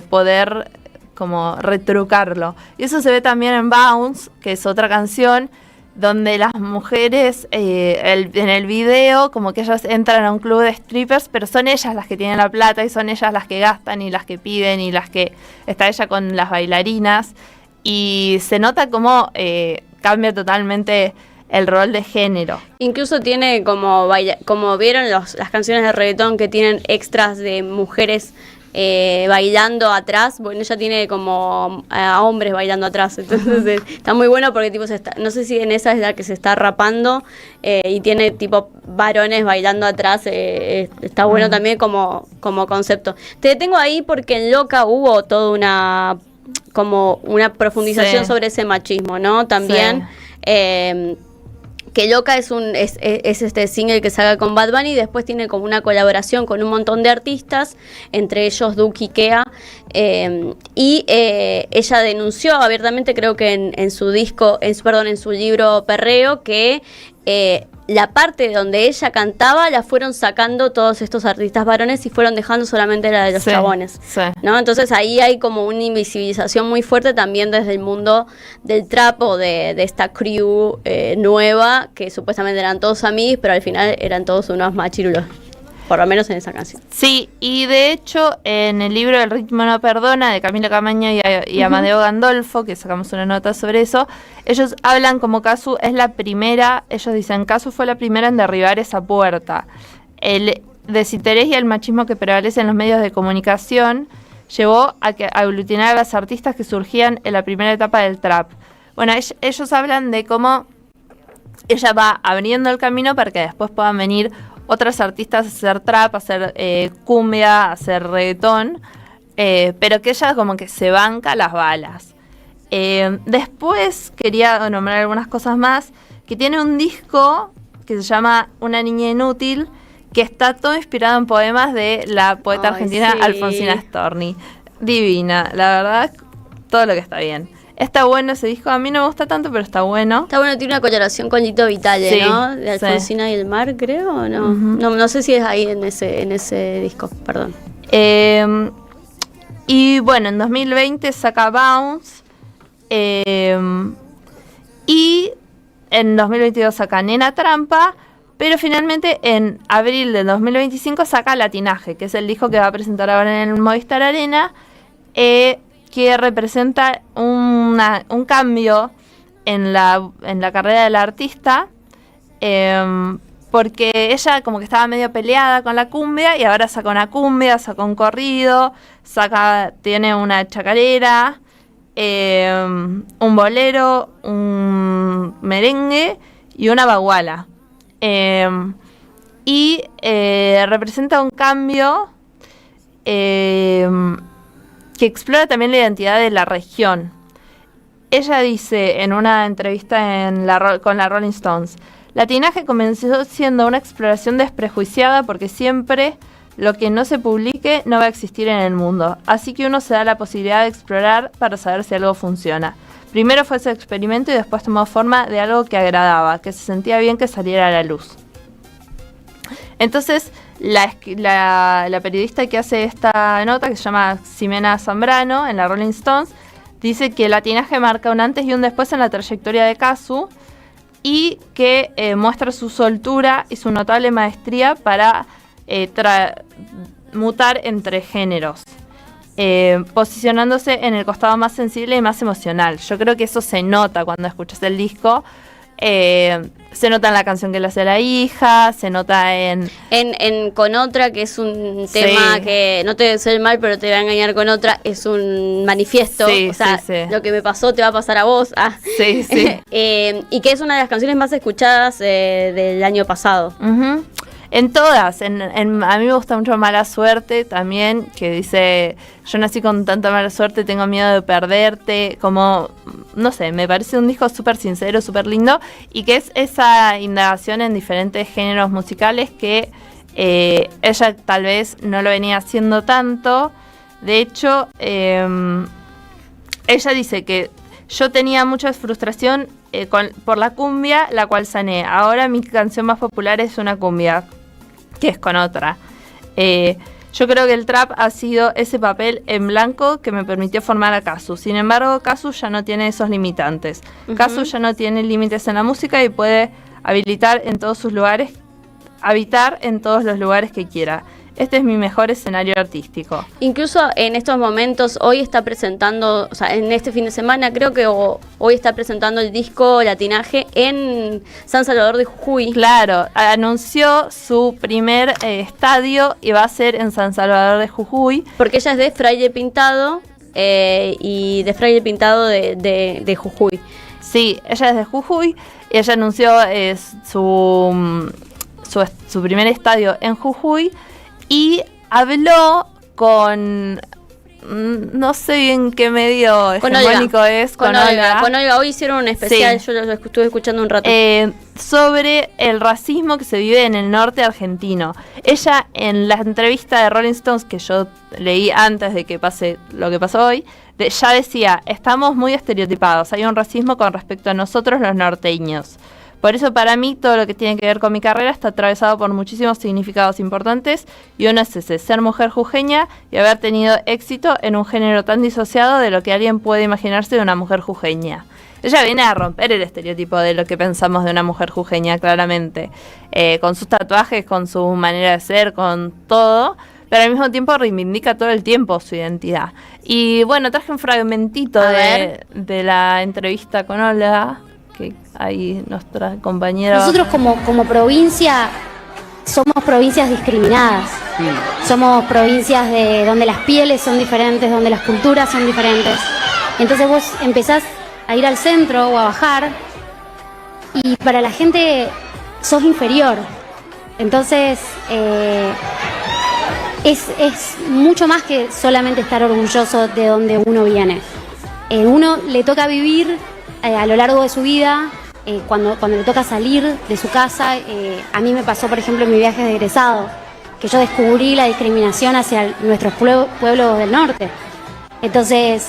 poder como retrucarlo. Y eso se ve también en Bounce, que es otra canción donde las mujeres en el video como que ellas entran a un club de strippers, pero son ellas las que tienen la plata y son ellas las que gastan y las que piden y las que está ella con las bailarinas, y se nota como cambia totalmente el rol de género. Incluso tiene como vieron las canciones de reggaetón que tienen extras de mujeres bailando atrás. Bueno, ella tiene como a hombres bailando atrás, entonces está muy bueno porque tipo no sé si en esa es la que se está rapando y tiene tipo varones bailando atrás. Está bueno también como concepto. Te detengo ahí porque en Loca hubo toda una profundización sobre ese machismo, ¿no? También que Loca es este single que saca con Bad Bunny, y después tiene como una colaboración con un montón de artistas, entre ellos Duki y Kea, y ella denunció abiertamente, creo que en su libro Perreo, que la parte donde ella cantaba la fueron sacando todos estos artistas varones y fueron dejando solamente la de los chabones, ¿no? Entonces ahí hay como una invisibilización muy fuerte también desde el mundo del trap o de esta crew nueva, que supuestamente eran todos amigos, pero al final eran todos unos machirulos, por lo menos en esa canción. Sí, y de hecho en el libro El ritmo no perdona, de Camila Camaño y Amadeo Gandolfo, que sacamos una nota sobre eso, ellos hablan como Casu es la primera, ellos dicen Casu fue la primera en derribar esa puerta. El desinterés y el machismo que prevalece en los medios de comunicación llevó a aglutinar a las artistas que surgían en la primera etapa del trap. Bueno, ellos hablan de cómo ella va abriendo el camino para que después puedan venir otras artistas a hacer trap, a hacer cumbia, a hacer reggaetón, pero que ella como que se banca las balas. Después quería nombrar algunas cosas más, que tiene un disco que se llama Una niña inútil, que está todo inspirado en poemas de la poeta argentina Alfonsina Storni. Divina, la verdad, todo lo que está bien. Está bueno ese disco, a mí no me gusta tanto, pero está bueno. Está bueno, tiene una colaboración con Lito Vitale, ¿no? De Alfonsina y el Mar, creo, ¿o no? No sé si es ahí en ese disco, perdón. Y bueno, en 2020 saca Bounce, y en 2022 saca Nena Trampa, pero finalmente en abril del 2025 saca Latinaje, que es el disco que va a presentar ahora en el Movistar Arena, que representa un cambio en la carrera del artista, porque ella como que estaba medio peleada con la cumbia y ahora saca una cumbia, saca un corrido, tiene una chacarera, un bolero, un merengue y una baguala. Y representa un cambio que explora también la identidad de la región. Ella dice en una entrevista con la Rolling Stones: Latinaje comenzó siendo una exploración desprejuiciada porque siempre lo que no se publique no va a existir en el mundo. Así que uno se da la posibilidad de explorar para saber si algo funciona. Primero fue ese experimento y después tomó forma de algo que agradaba, que se sentía bien que saliera a la luz. Entonces, la periodista que hace esta nota, que se llama Ximena Zambrano, en la Rolling Stones, dice que el latinaje marca un antes y un después en la trayectoria de Cazzu y que muestra su soltura y su notable maestría para mutar entre géneros, posicionándose en el costado más sensible y más emocional. Yo creo que eso se nota cuando escuchas el disco. Se nota en la canción que le hace a la hija, se nota en Con Otra, que es un tema que no te debe ser mal, pero te va a engañar con otra, es un manifiesto, o sea, lo que me pasó te va a pasar a vos. Y que es una de las canciones más escuchadas del año pasado. En todas, a mí me gusta mucho Mala Suerte también, que dice: yo nací con tanta mala suerte, tengo miedo de perderte, como, no sé, me parece un disco súper sincero, súper lindo, y que es esa indagación en diferentes géneros musicales que ella tal vez no lo venía haciendo tanto. De hecho, ella dice que yo tenía mucha frustración por la cumbia, la cual sané. Ahora mi canción más popular es una cumbia, que es Con Otra. Yo creo que el trap ha sido ese papel en blanco que me permitió formar a Cazzu. Sin embargo, Cazzu ya no tiene esos limitantes. Cazzu ya no tiene límites en la música y puede habitar en todos los lugares que quiera. Este es mi mejor escenario artístico. Incluso en estos momentos, hoy está presentando, o sea, en este fin de semana creo que hoy está presentando el disco Latinaje en San Salvador de Jujuy. Claro, anunció su primer estadio y va a ser en San Salvador de Jujuy. Porque ella es de Fraile Pintado y de Fraile Pintado de Jujuy. Sí, ella es de Jujuy y ella anunció su primer estadio en Jujuy. Y habló con, no sé bien qué medio hegemónico es, con Olga. Con Olga, hoy hicieron un especial, sí. Yo lo estuve escuchando un rato. Sobre el racismo que se vive en el norte argentino. Ella, en la entrevista de Rolling Stones, que yo leí antes de que pase lo que pasó hoy, ya decía: estamos muy estereotipados, hay un racismo con respecto a nosotros los norteños. Por eso, para mí, todo lo que tiene que ver con mi carrera está atravesado por muchísimos significados importantes, y uno es ese: ser mujer jujeña y haber tenido éxito en un género tan disociado de lo que alguien puede imaginarse de una mujer jujeña. Ella viene a romper el estereotipo de lo que pensamos de una mujer jujeña, claramente, con sus tatuajes, con su manera de ser, con todo, pero al mismo tiempo reivindica todo el tiempo su identidad. Y bueno, traje un fragmentito de la entrevista con Olga, que ahí nuestra compañera... Nosotros como provincia somos provincias discriminadas. Somos provincias donde las pieles son diferentes, donde las culturas son diferentes. Entonces vos empezás a ir al centro o a bajar y para la gente sos inferior. Entonces es mucho más que solamente estar orgulloso de donde uno viene. Uno le toca vivir a lo largo de su vida, cuando le toca salir de su casa. A mí me pasó, por ejemplo, en mi viaje de egresado, que yo descubrí la discriminación hacia nuestros pueblos del norte. Entonces,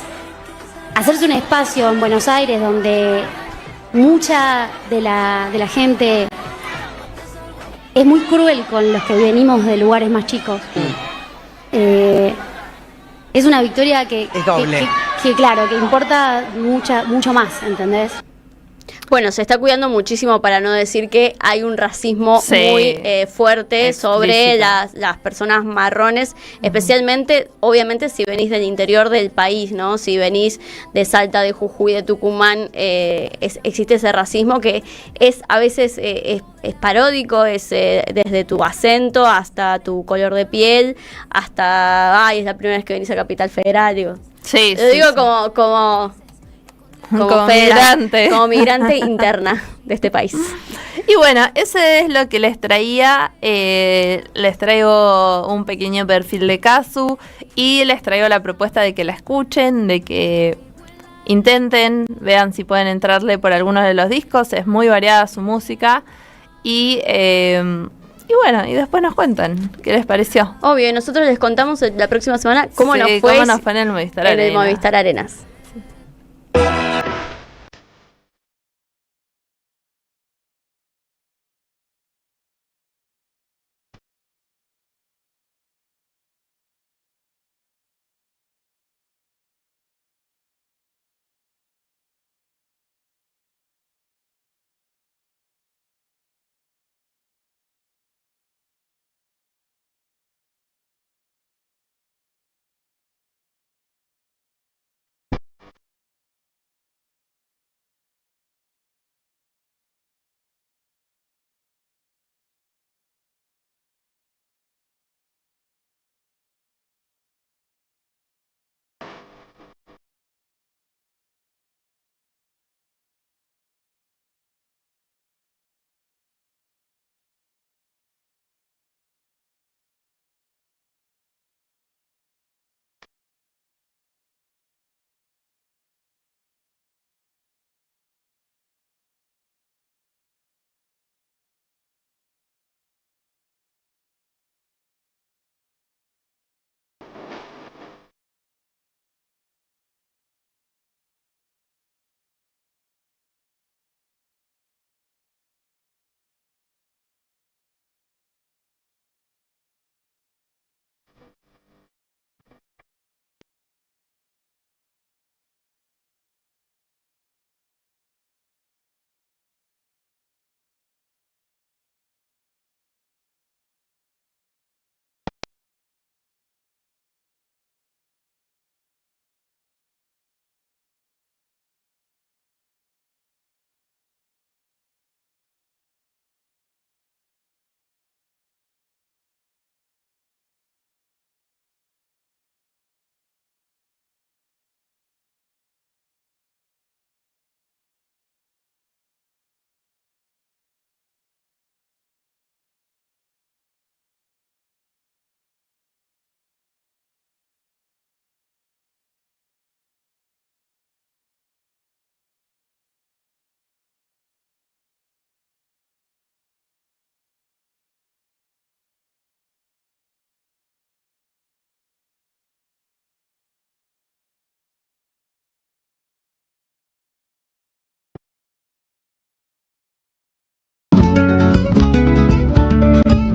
hacerse un espacio en Buenos Aires donde mucha de la gente es muy cruel con los que venimos de lugares más chicos, es una victoria que claro, que importa mucho más, ¿entendés? Bueno, se está cuidando muchísimo para no decir que hay un racismo muy fuerte sobre las personas marrones, especialmente, obviamente, si venís del interior del país, ¿no? Si venís de Salta, de Jujuy, de Tucumán, existe ese racismo que es a veces es paródico, es desde tu acento hasta tu color de piel, hasta, es la primera vez que venís a Capital Federal, digo. Sí, lo digo como migrante interna de este país. Y bueno, ese es lo que les traía. Les traigo un pequeño perfil de Kazu y les traigo la propuesta de que la escuchen, de que intenten, vean si pueden entrarle por algunos de los discos. Es muy variada su música y bueno, y después nos cuentan qué les pareció. Obvio, y nosotros les contamos la próxima semana cómo nos fue en el Movistar Arena. El Movistar Arenas.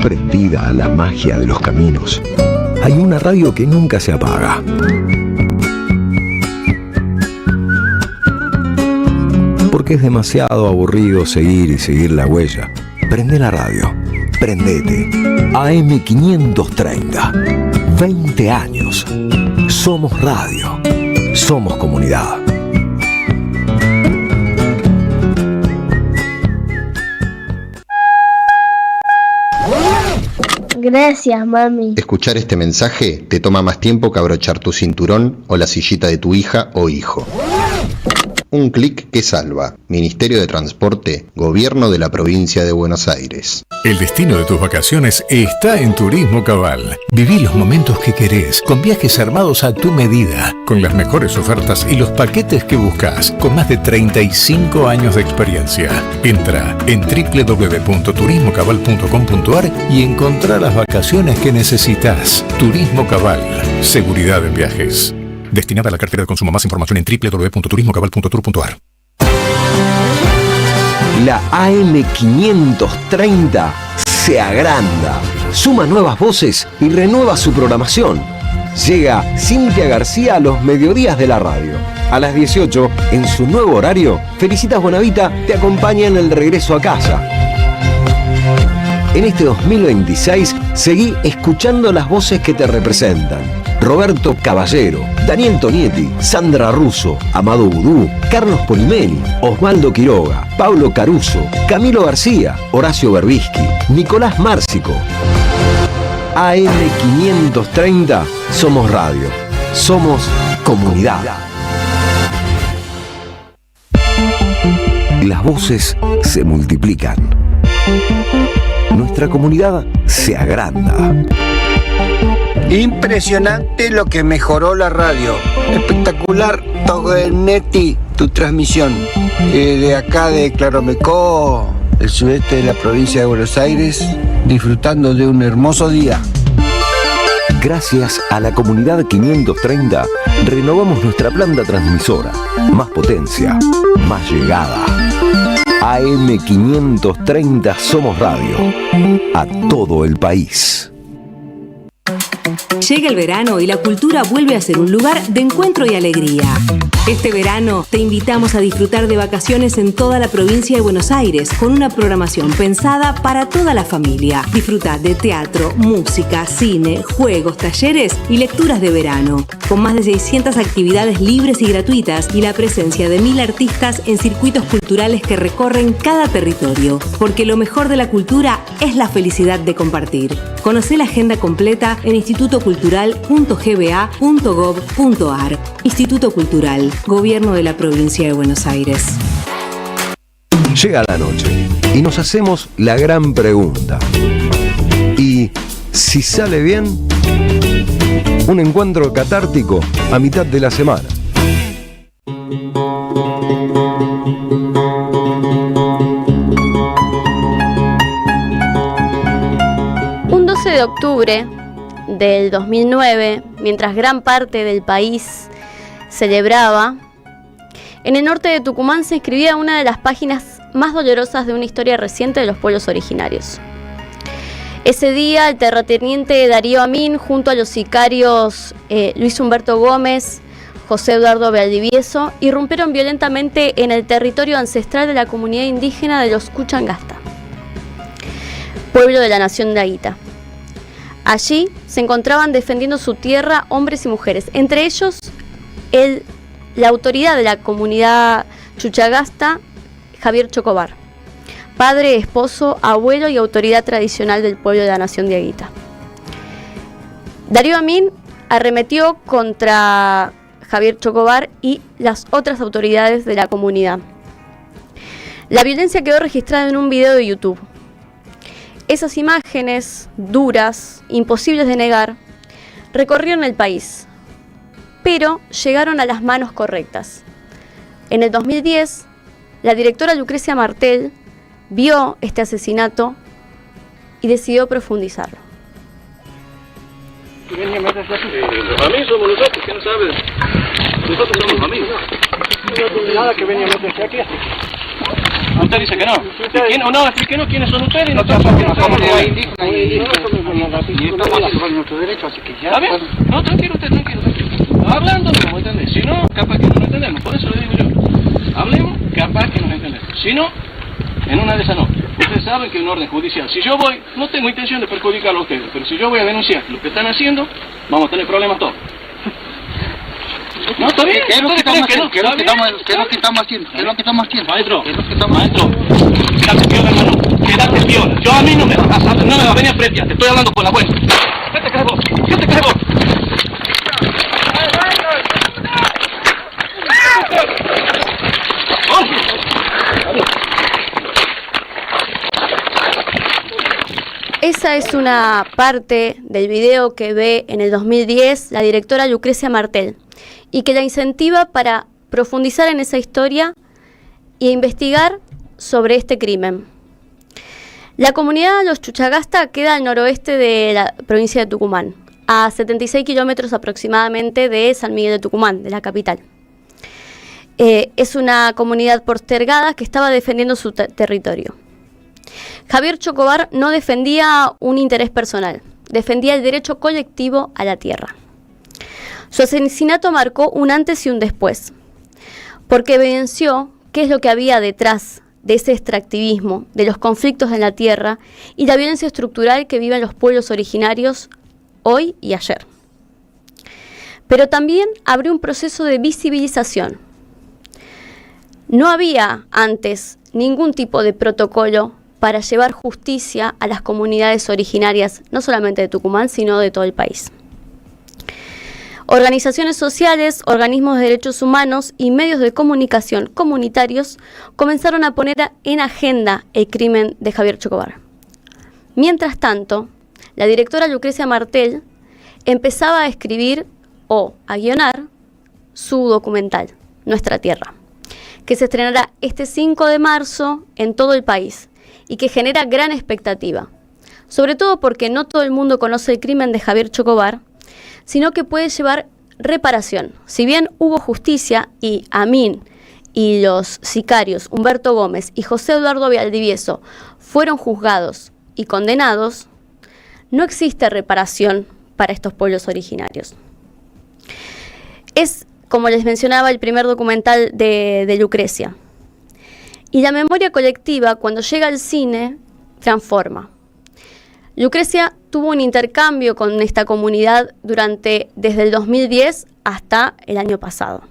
Prendida a la magia de los caminos, hay una radio que nunca se apaga. Porque es demasiado aburrido seguir y seguir la huella. Prende la radio. Prendete. AM530. 20 años. Somos radio. Somos comunidad. Gracias, mami. Escuchar este mensaje te toma más tiempo que abrochar tu cinturón o la sillita de tu hija o hijo. Un clic que salva. Ministerio de Transporte, Gobierno de la Provincia de Buenos Aires. El destino de tus vacaciones está en Turismo Cabal. Viví los momentos que querés, con viajes armados a tu medida, con las mejores ofertas y los paquetes que buscas, con más de 35 años de experiencia. Entra en www.turismocabal.com.ar y encontrá las vacaciones que necesitas. Turismo Cabal. Seguridad en viajes. Destinada a la cartera de consumo. Más información en www.turismocabal.tour.ar. La AM530 se agranda, suma nuevas voces y renueva su programación. Llega Cintia García a los mediodías de la radio. A las 18, en su nuevo horario, Felicitas Bonavita te acompaña en el regreso a casa. En este 2026, seguí escuchando las voces que te representan. Roberto Caballero, Daniel Tonietti, Sandra Russo, Amado Vudú, Carlos Polimeni, Osvaldo Quiroga, Pablo Caruso, Camilo García, Horacio Berbisky, Nicolás Márcico. AM530, somos radio, somos comunidad. Las voces se multiplican. Nuestra comunidad se agranda. Impresionante lo que mejoró la radio. Espectacular, Togonetti, tu transmisión. De acá de Claromecó, el sudeste de la provincia de Buenos Aires, disfrutando de un hermoso día. Gracias a la comunidad 530, renovamos nuestra planta transmisora. Más potencia, más llegada. AM530 Somos Radio. A todo el país. Llega el verano y la cultura vuelve a ser un lugar de encuentro y alegría. Este verano te invitamos a disfrutar de vacaciones en toda la provincia de Buenos Aires con una programación pensada para toda la familia. Disfruta de teatro, música, cine, juegos, talleres y lecturas de verano. Con más de 600 actividades libres y gratuitas y la presencia de 1000 artistas en circuitos culturales que recorren cada territorio. Porque lo mejor de la cultura es la felicidad de compartir. Conocé la agenda completa en institutocultural.gba.gov.ar. Instituto Cultural, Gobierno de la Provincia de Buenos Aires. Llega la noche y nos hacemos la gran pregunta. ¿Y si sale bien? Un encuentro catártico a mitad de la semana. Un 12 de octubre del 2009, mientras gran parte del país celebraba, en el norte de Tucumán se escribía una de las páginas más dolorosas de una historia reciente de los pueblos originarios. Ese día, el terrateniente Darío Amín, junto a los sicarios Luis Humberto Gómez, José Eduardo Valdivieso, irrumpieron violentamente en el territorio ancestral de la comunidad indígena de los Cuchangasta, pueblo de la nación de Aguita. Allí se encontraban defendiendo su tierra hombres y mujeres, entre ellos la autoridad de la comunidad Chuchagasta, Javier Chocobar, padre, esposo, abuelo y autoridad tradicional del pueblo de la nación de Aguita. Darío Amín arremetió contra Javier Chocobar y las otras autoridades de la comunidad. La violencia quedó registrada en un video de YouTube. Esas imágenes duras, imposibles de negar, recorrieron el país, pero llegaron a las manos correctas. En el 2010, la directora Lucrecia Martel vio este asesinato y decidió profundizarlo. Los amigos somos nosotros, ¿quién sabe? Nosotros somos amigos. No tiene nada que venía a meterse aquí. Usted dice que no. ¿Quién o no? ¿Quién no? ¿Quiénes son ustedes? No somos indígenas y estamos haciendo nuestro derecho, así que ya. ¿Está bien? No, tranquilo usted, tranquilo. Hablando no vamos a entender. Si no, capaz que no nos entendemos. Por eso le digo yo. Hablemos, capaz que nos entendemos. Si no, en una de esas no. Ustedes saben que es un orden judicial. Si yo voy, no tengo intención de perjudicarlo a ustedes, pero si yo voy a denunciar lo que están haciendo, vamos a tener problemas todos. No, está bien. ¿Qué es lo que estamos haciendo? ¿Qué es lo que estamos haciendo? ¿Qué es lo que estamos haciendo? Maestro, quédate piola, hermano. Quédate piola. Yo a mí no me vas a venir a prepiar. Te estoy hablando por la buena. ¿Qué te crees vos? ¿Qué te crees vos? Esa es una parte del video que ve en el 2010 la directora Lucrecia Martel y que la incentiva para profundizar en esa historia e investigar sobre este crimen. La comunidad de los Chuchagasta queda al noroeste de la provincia de Tucumán, a 76 kilómetros aproximadamente de San Miguel de Tucumán, de la capital. Es una comunidad postergada que estaba defendiendo su territorio. Javier Chocobar no defendía un interés personal, defendía el derecho colectivo a la tierra. Su asesinato marcó un antes y un después. porque evidenció qué es lo que había detrás de ese extractivismo, de los conflictos en la tierra y la violencia estructural que viven los pueblos originarios hoy y ayer. Pero también abrió un proceso de visibilización. No había antes ningún tipo de protocolo para llevar justicia a las comunidades originarias, no solamente de Tucumán, sino de todo el país. Organizaciones sociales, organismos de derechos humanos y medios de comunicación comunitarios comenzaron a poner en agenda el crimen de Javier Chocobar. Mientras tanto, la directora Lucrecia Martel empezaba a escribir o a guionar su documental, Nuestra Tierra, que se estrenará este 5 de marzo en todo el país y que genera gran expectativa, sobre todo porque no todo el mundo conoce el crimen de Javier Chocobar, sino que puede llevar reparación. Si bien hubo justicia y Amin y los sicarios Humberto Gómez y José Eduardo Valdivieso fueron juzgados y condenados, no existe reparación para estos pueblos originarios. Es, como les mencionaba, el primer documental de Lucrecia. Y la memoria colectiva, cuando llega al cine, transforma. Lucrecia tuvo un intercambio con esta comunidad desde el 2010 hasta el año pasado.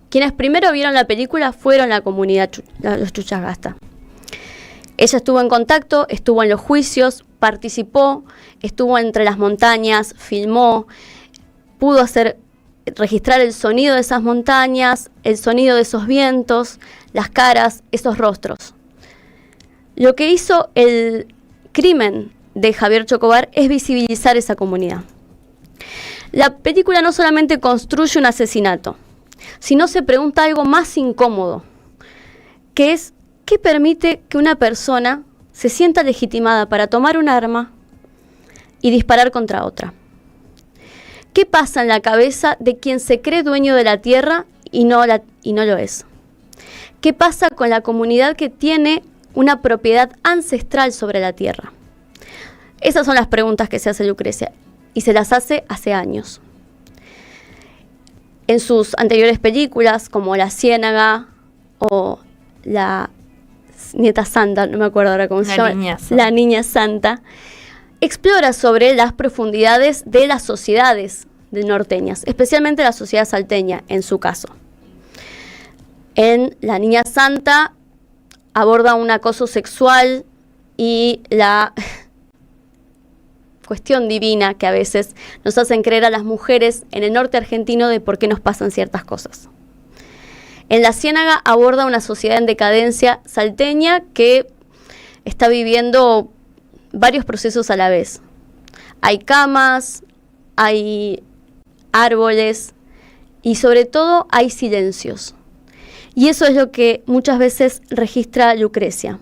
Quienes primero vieron la película fueron la comunidad, los Chuchagasta. Ella estuvo en contacto, estuvo en los juicios, participó, estuvo entre las montañas, filmó, pudo registrar el sonido de esas montañas, el sonido de esos vientos, las caras, esos rostros. Lo que hizo el crimen de Javier Chocobar es visibilizar esa comunidad. La película no solamente construye un asesinato, sino se pregunta algo más incómodo, que es ¿qué permite que una persona se sienta legitimada para tomar un arma y disparar contra otra? ¿Qué pasa en la cabeza de quien se cree dueño de la tierra y no lo es? ¿Qué pasa con la comunidad que tiene una propiedad ancestral sobre la tierra? Esas son las preguntas que se hace Lucrecia y se las hace hace años. En sus anteriores películas, como La Ciénaga o La Nieta Santa, no me acuerdo ahora cómo se llama, La Niña Santa, explora sobre las profundidades de las sociedades norteñas, especialmente la sociedad salteña, en su caso. En La Niña Santa aborda un acoso sexual y la cuestión divina que a veces nos hacen creer a las mujeres en el norte argentino de por qué nos pasan ciertas cosas. En La Ciénaga aborda una sociedad en decadencia salteña que está viviendo varios procesos a la vez. Hay camas, hay árboles y sobre todo hay silencios. Y eso es lo que muchas veces registra Lucrecia.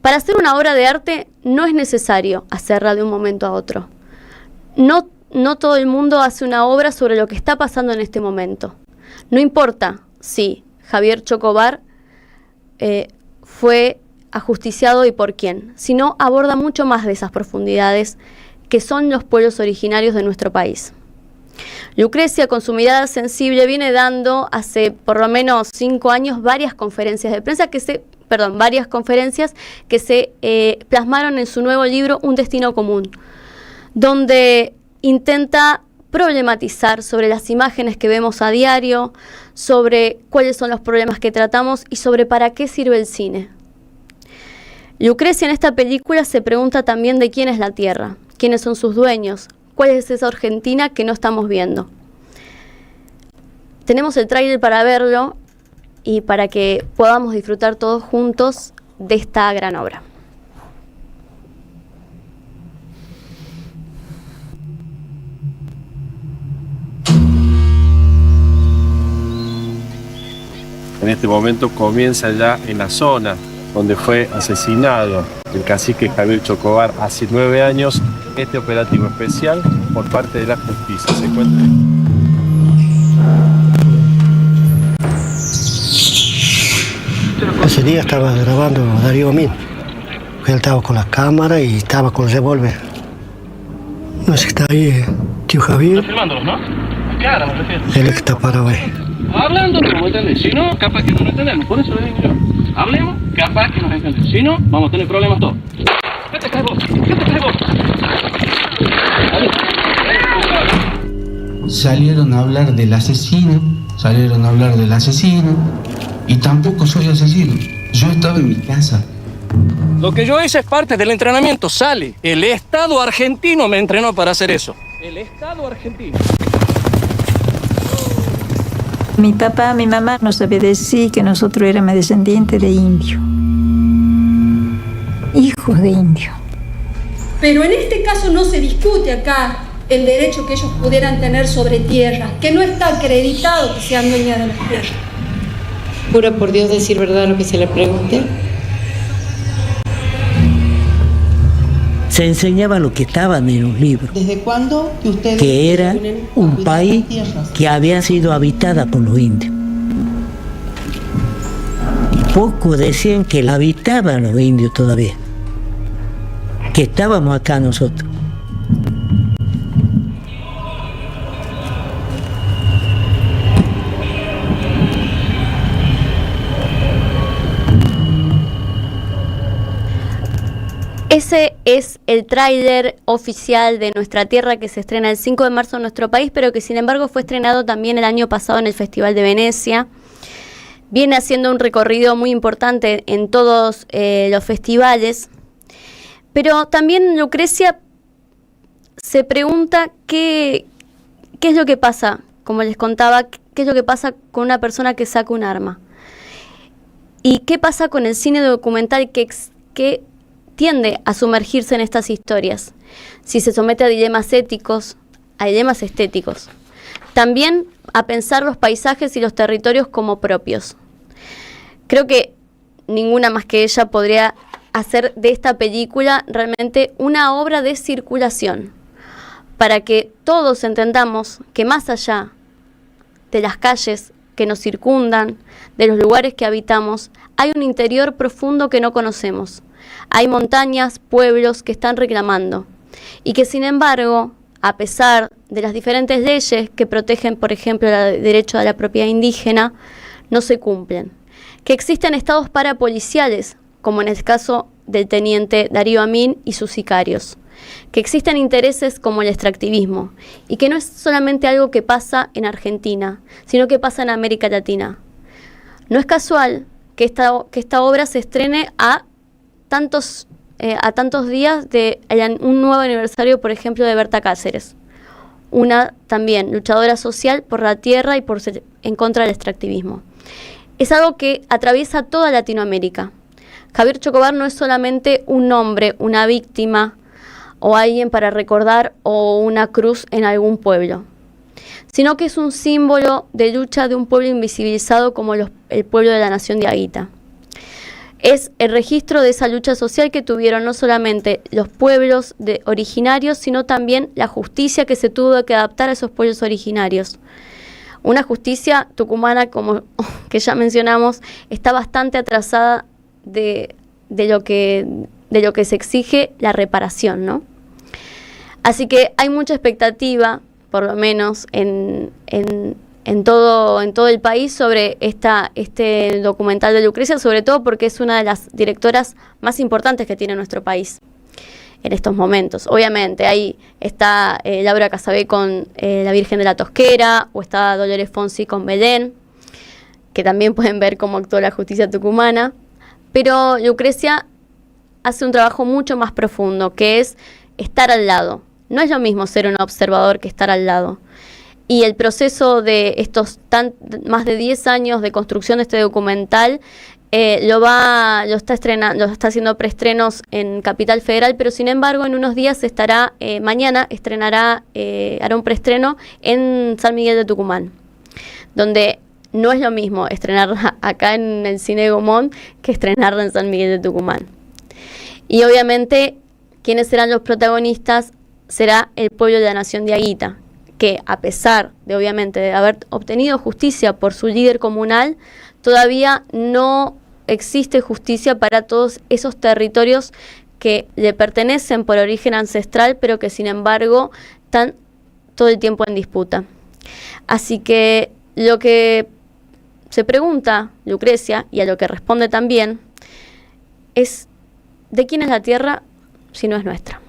Para hacer una obra de arte no es necesario hacerla de un momento a otro. No todo el mundo hace una obra sobre lo que está pasando en este momento. No importa si Javier Chocobar fue ajusticiado y por quién, sino aborda mucho más de esas profundidades que son los pueblos originarios de nuestro país. Lucrecia, con su mirada sensible, viene dando hace por lo menos 5 años varias conferencias de prensa varias conferencias que se plasmaron en su nuevo libro Un Destino Común, donde intenta problematizar sobre las imágenes que vemos a diario, sobre cuáles son los problemas que tratamos y sobre para qué sirve el cine. Lucrecia en esta película se pregunta también de quién es la tierra, quiénes son sus dueños, cuál es esa Argentina que no estamos viendo. Tenemos el tráiler para verlo y para que podamos disfrutar todos juntos de esta gran obra. En este momento comienza ya en la zona donde fue asesinado el cacique Javier Chocobar hace 9 años, este operativo especial por parte de la justicia. Se encuentra. Ese día estaba grabando Darío Amin. Él estaba con la cámara y estaba con el revólver. No sé si está ahí, tío Javier. Está filmándolos, ¿no? Claro, me refiero. Él está parado ahí. Hablando nos vamos a entender, si no, capaz que no nos entendemos, por eso le digo yo. Hablemos, capaz que nos entendemos, si no, vamos a tener problemas todos. ¿Qué te crees vos? ¿Qué te crees vos? Salieron a hablar del asesino, y tampoco soy asesino. Yo estaba en mi casa. Lo que yo hice es parte del entrenamiento, Sally. El Estado argentino me entrenó para hacer eso. El Estado argentino. Mi papá, mi mamá nos sabía decir que nosotros éramos descendientes de indios. Hijos de indios. Pero en este caso no se discute acá el derecho que ellos pudieran tener sobre tierra, que no está acreditado que sean dueñas de las tierras. ¿Jura por Dios decir verdad lo que se le pregunte? Se enseñaba lo que estaba en los libros. ¿Desde cuándo que ustedes que era un país que había sido habitada por los indios? Pocos decían que la habitaban los indios todavía, que estábamos acá nosotros. Ese es el tráiler oficial de Nuestra Tierra que se estrena el 5 de marzo en nuestro país, pero que sin embargo fue estrenado también el año pasado en el Festival de Venecia. Viene haciendo un recorrido muy importante en todos los festivales, pero también Lucrecia se pregunta qué es lo que pasa, como les contaba, qué es lo que pasa con una persona que saca un arma. Y qué pasa con el cine documental que tiende a sumergirse en estas historias, si se somete a dilemas éticos, a dilemas estéticos. También a pensar los paisajes y los territorios como propios. Creo que ninguna más que ella podría hacer de esta película realmente una obra de circulación, para que todos entendamos que más allá de las calles que nos circundan, de los lugares que habitamos, hay un interior profundo que no conocemos. Hay montañas, pueblos que están reclamando y que sin embargo, a pesar de las diferentes leyes que protegen, por ejemplo, el derecho a la propiedad indígena, no se cumplen. Que existen estados parapoliciales, como en el caso del teniente Darío Amin y sus sicarios. Que existen intereses como el extractivismo y que no es solamente algo que pasa en Argentina, sino que pasa en América Latina. No es casual que esta obra se estrene a tantos días de un nuevo aniversario, por ejemplo, de Berta Cáceres, una también luchadora social por la tierra y en contra del extractivismo. Es algo que atraviesa toda Latinoamérica. Javier Chocobar no es solamente un nombre, una víctima o alguien para recordar o una cruz en algún pueblo, sino que es un símbolo de lucha de un pueblo invisibilizado como el pueblo de la nación de Aguita. Es el registro de esa lucha social que tuvieron no solamente los pueblos originarios, sino también la justicia que se tuvo que adaptar a esos pueblos originarios. Una justicia tucumana, como que ya mencionamos, está bastante atrasada de lo que se exige la reparación, ¿no? Así que hay mucha expectativa, por lo menos en todo el país, sobre este documental de Lucrecia, sobre todo porque es una de las directoras más importantes que tiene nuestro país en estos momentos. Obviamente, ahí está Laura Casabé con La Virgen de la Tosquera, o está Dolores Fonsi con Belén, que también pueden ver cómo actuó la justicia tucumana, pero Lucrecia hace un trabajo mucho más profundo, que es estar al lado. No es lo mismo ser un observador que estar al lado. Y el proceso de estos más de 10 años de construcción de este documental lo está haciendo preestrenos en Capital Federal, pero sin embargo en unos días mañana hará un preestreno en San Miguel de Tucumán, donde no es lo mismo estrenarla acá en el Cine Gaumont que estrenarla en San Miguel de Tucumán. Y obviamente, ¿quiénes serán los protagonistas? Será el pueblo de la nación de Aguita, que a pesar de, obviamente, de haber obtenido justicia por su líder comunal, todavía no existe justicia para todos esos territorios que le pertenecen por origen ancestral, pero que sin embargo están todo el tiempo en disputa. Así que lo que se pregunta Lucrecia, y a lo que responde también, es ¿de quién es la tierra si no es nuestra?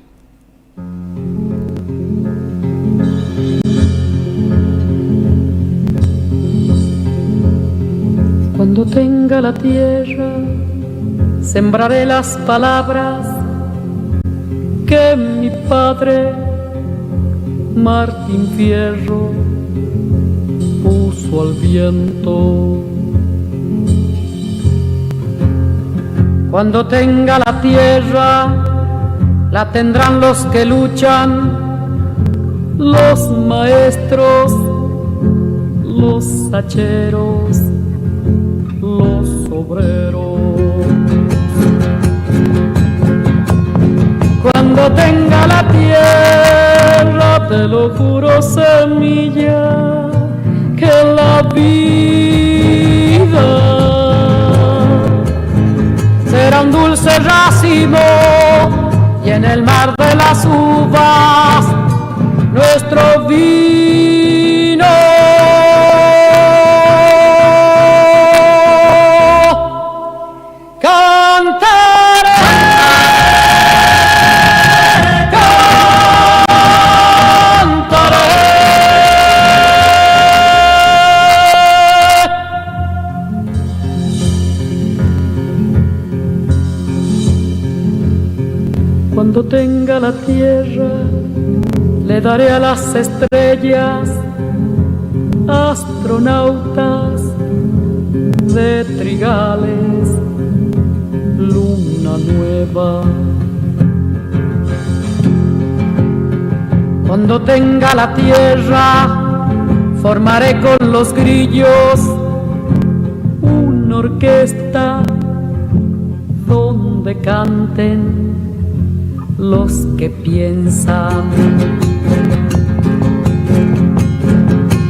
Cuando tenga la tierra, sembraré las palabras que mi padre Martín Fierro puso al viento. Cuando tenga la tierra, la tendrán los que luchan, los maestros, los hacheros, los obreros. Cuando tenga la tierra, te lo juro, semilla, que la vida será un dulce racimo, y en el mar de las uvas nuestro vino. Cuando tenga la tierra, le daré a las estrellas astronautas de trigales, luna nueva. Cuando tenga la tierra, formaré con los grillos una orquesta donde canten los que piensan.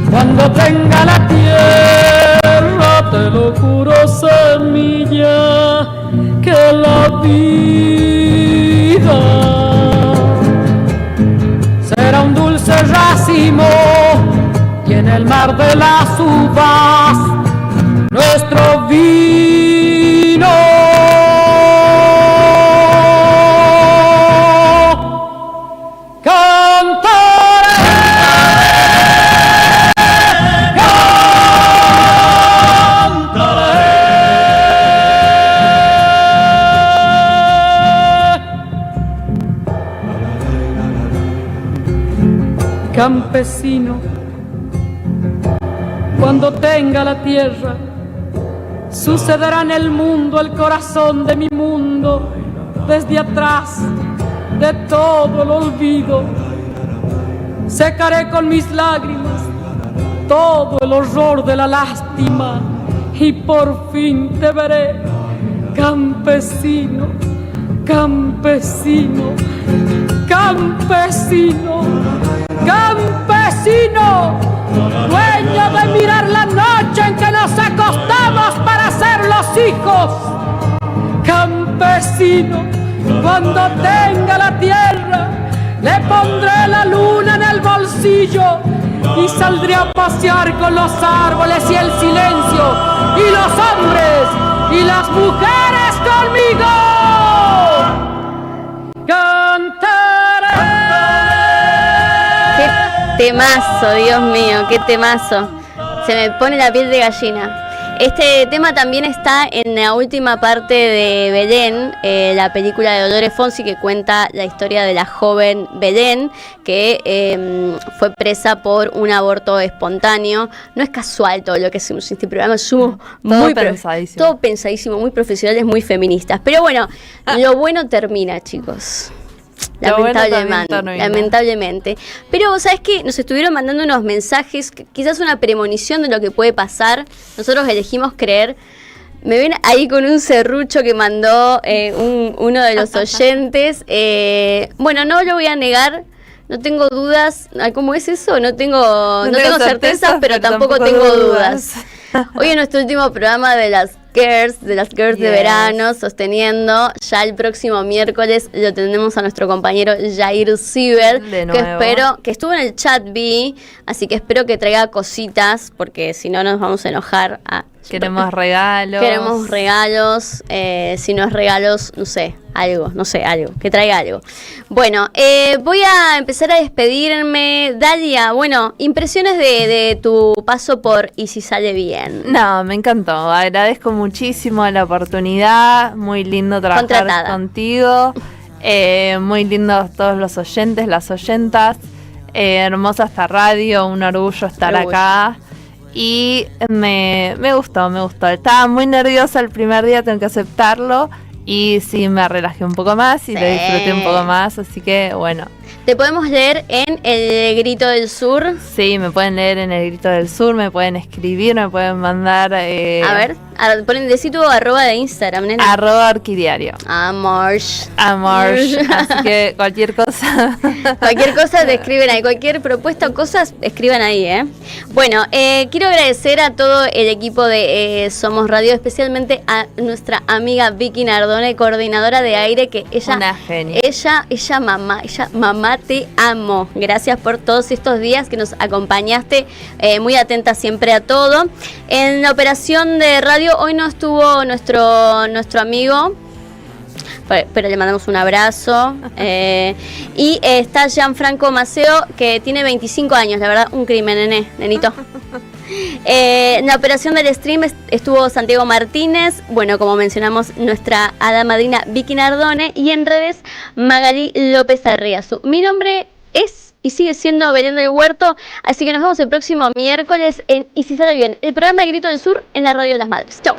Cuando tenga la tierra, te lo juro, semilla, que la vida será un dulce racimo, y en el mar de las uvas nuestro vino. Campesino, cuando tenga la tierra, sucederá en el mundo, el corazón de mi mundo, desde atrás de todo el olvido. Secaré con mis lágrimas todo el horror de la lástima, y por fin te veré, campesino, campesino, campesino, campesino, dueño de mirar la noche en que nos acostamos para ser los hijos. Campesino, cuando tenga la tierra, le pondré la luna en el bolsillo y saldré a pasear con los árboles y el silencio, y los hombres y las mujeres conmigo. Cantaré. Qué temazo, Dios mío, qué temazo. Se me pone la piel de gallina. Este tema también está en la última parte de Belén, la película de Dolores Fonsi, que cuenta la historia de la joven Belén, que fue presa por un aborto espontáneo. No es casual todo lo que hacemos en este programa, somos todo pensadísimo, muy profesionales, muy feministas. Pero bueno, lo bueno termina, chicos. Lamentablemente. Pero, ¿sabes qué? Nos estuvieron mandando unos mensajes, quizás una premonición de lo que puede pasar. Nosotros elegimos creer. Me ven ahí con un serrucho que mandó uno de los oyentes. Bueno, no lo voy a negar. No tengo dudas. ¿Cómo es eso? No tengo certezas, pero tampoco tengo dudas. Hoy en nuestro último programa de las girls de verano sosteniendo. Ya el próximo miércoles lo tenemos a nuestro compañero Jair Sibel, que espero, que estuvo en el chat, así que espero que traiga cositas, porque si no nos vamos a enojar. Queremos regalos. Queremos regalos, si no es regalos, algo, que traiga algo. Bueno, voy a empezar a despedirme. Dalia, bueno, impresiones de tu paso por Y si sale bien. No, me encantó, agradezco muchísimo la oportunidad, muy lindo trabajar contigo, muy lindos todos los oyentes, las oyentas, hermosa esta radio, un orgullo estar acá. Y me gustó. Estaba muy nerviosa el primer día, tengo que aceptarlo. Y sí, me relajé un poco más y lo disfruté un poco más, así que bueno. ¿Te podemos leer en El Grito del Sur? Sí, me pueden leer en El Grito del Sur, me pueden escribir, me pueden mandar... A ver, decí tu arroba de Instagram, nena. @arquidiario. Amorsh. Así que cualquier cosa... Cualquier cosa te escriben ahí, cualquier propuesta o cosas, escriban ahí, Bueno, quiero agradecer a todo el equipo de Somos Radio, especialmente a nuestra amiga Vicky Nardone, coordinadora de aire, que ella... Una genia. Ella mamá, te amo. Gracias por todos estos días que nos acompañaste, muy atenta siempre a todo. En la operación de radio hoy no estuvo nuestro amigo, pero le mandamos un abrazo. Y está Gianfranco Maceo, que tiene 25 años, la verdad, un crimen, nenito. En la operación del stream estuvo Santiago Martínez, bueno, como mencionamos, nuestra hada madrina Vicky Nardone, y en redes Magali López Arriazu. Mi nombre es y sigue siendo Belén del Huerto, así que nos vemos el próximo miércoles en Y si sale bien, el programa El Grito del Sur en la Radio de las Madres. Chau.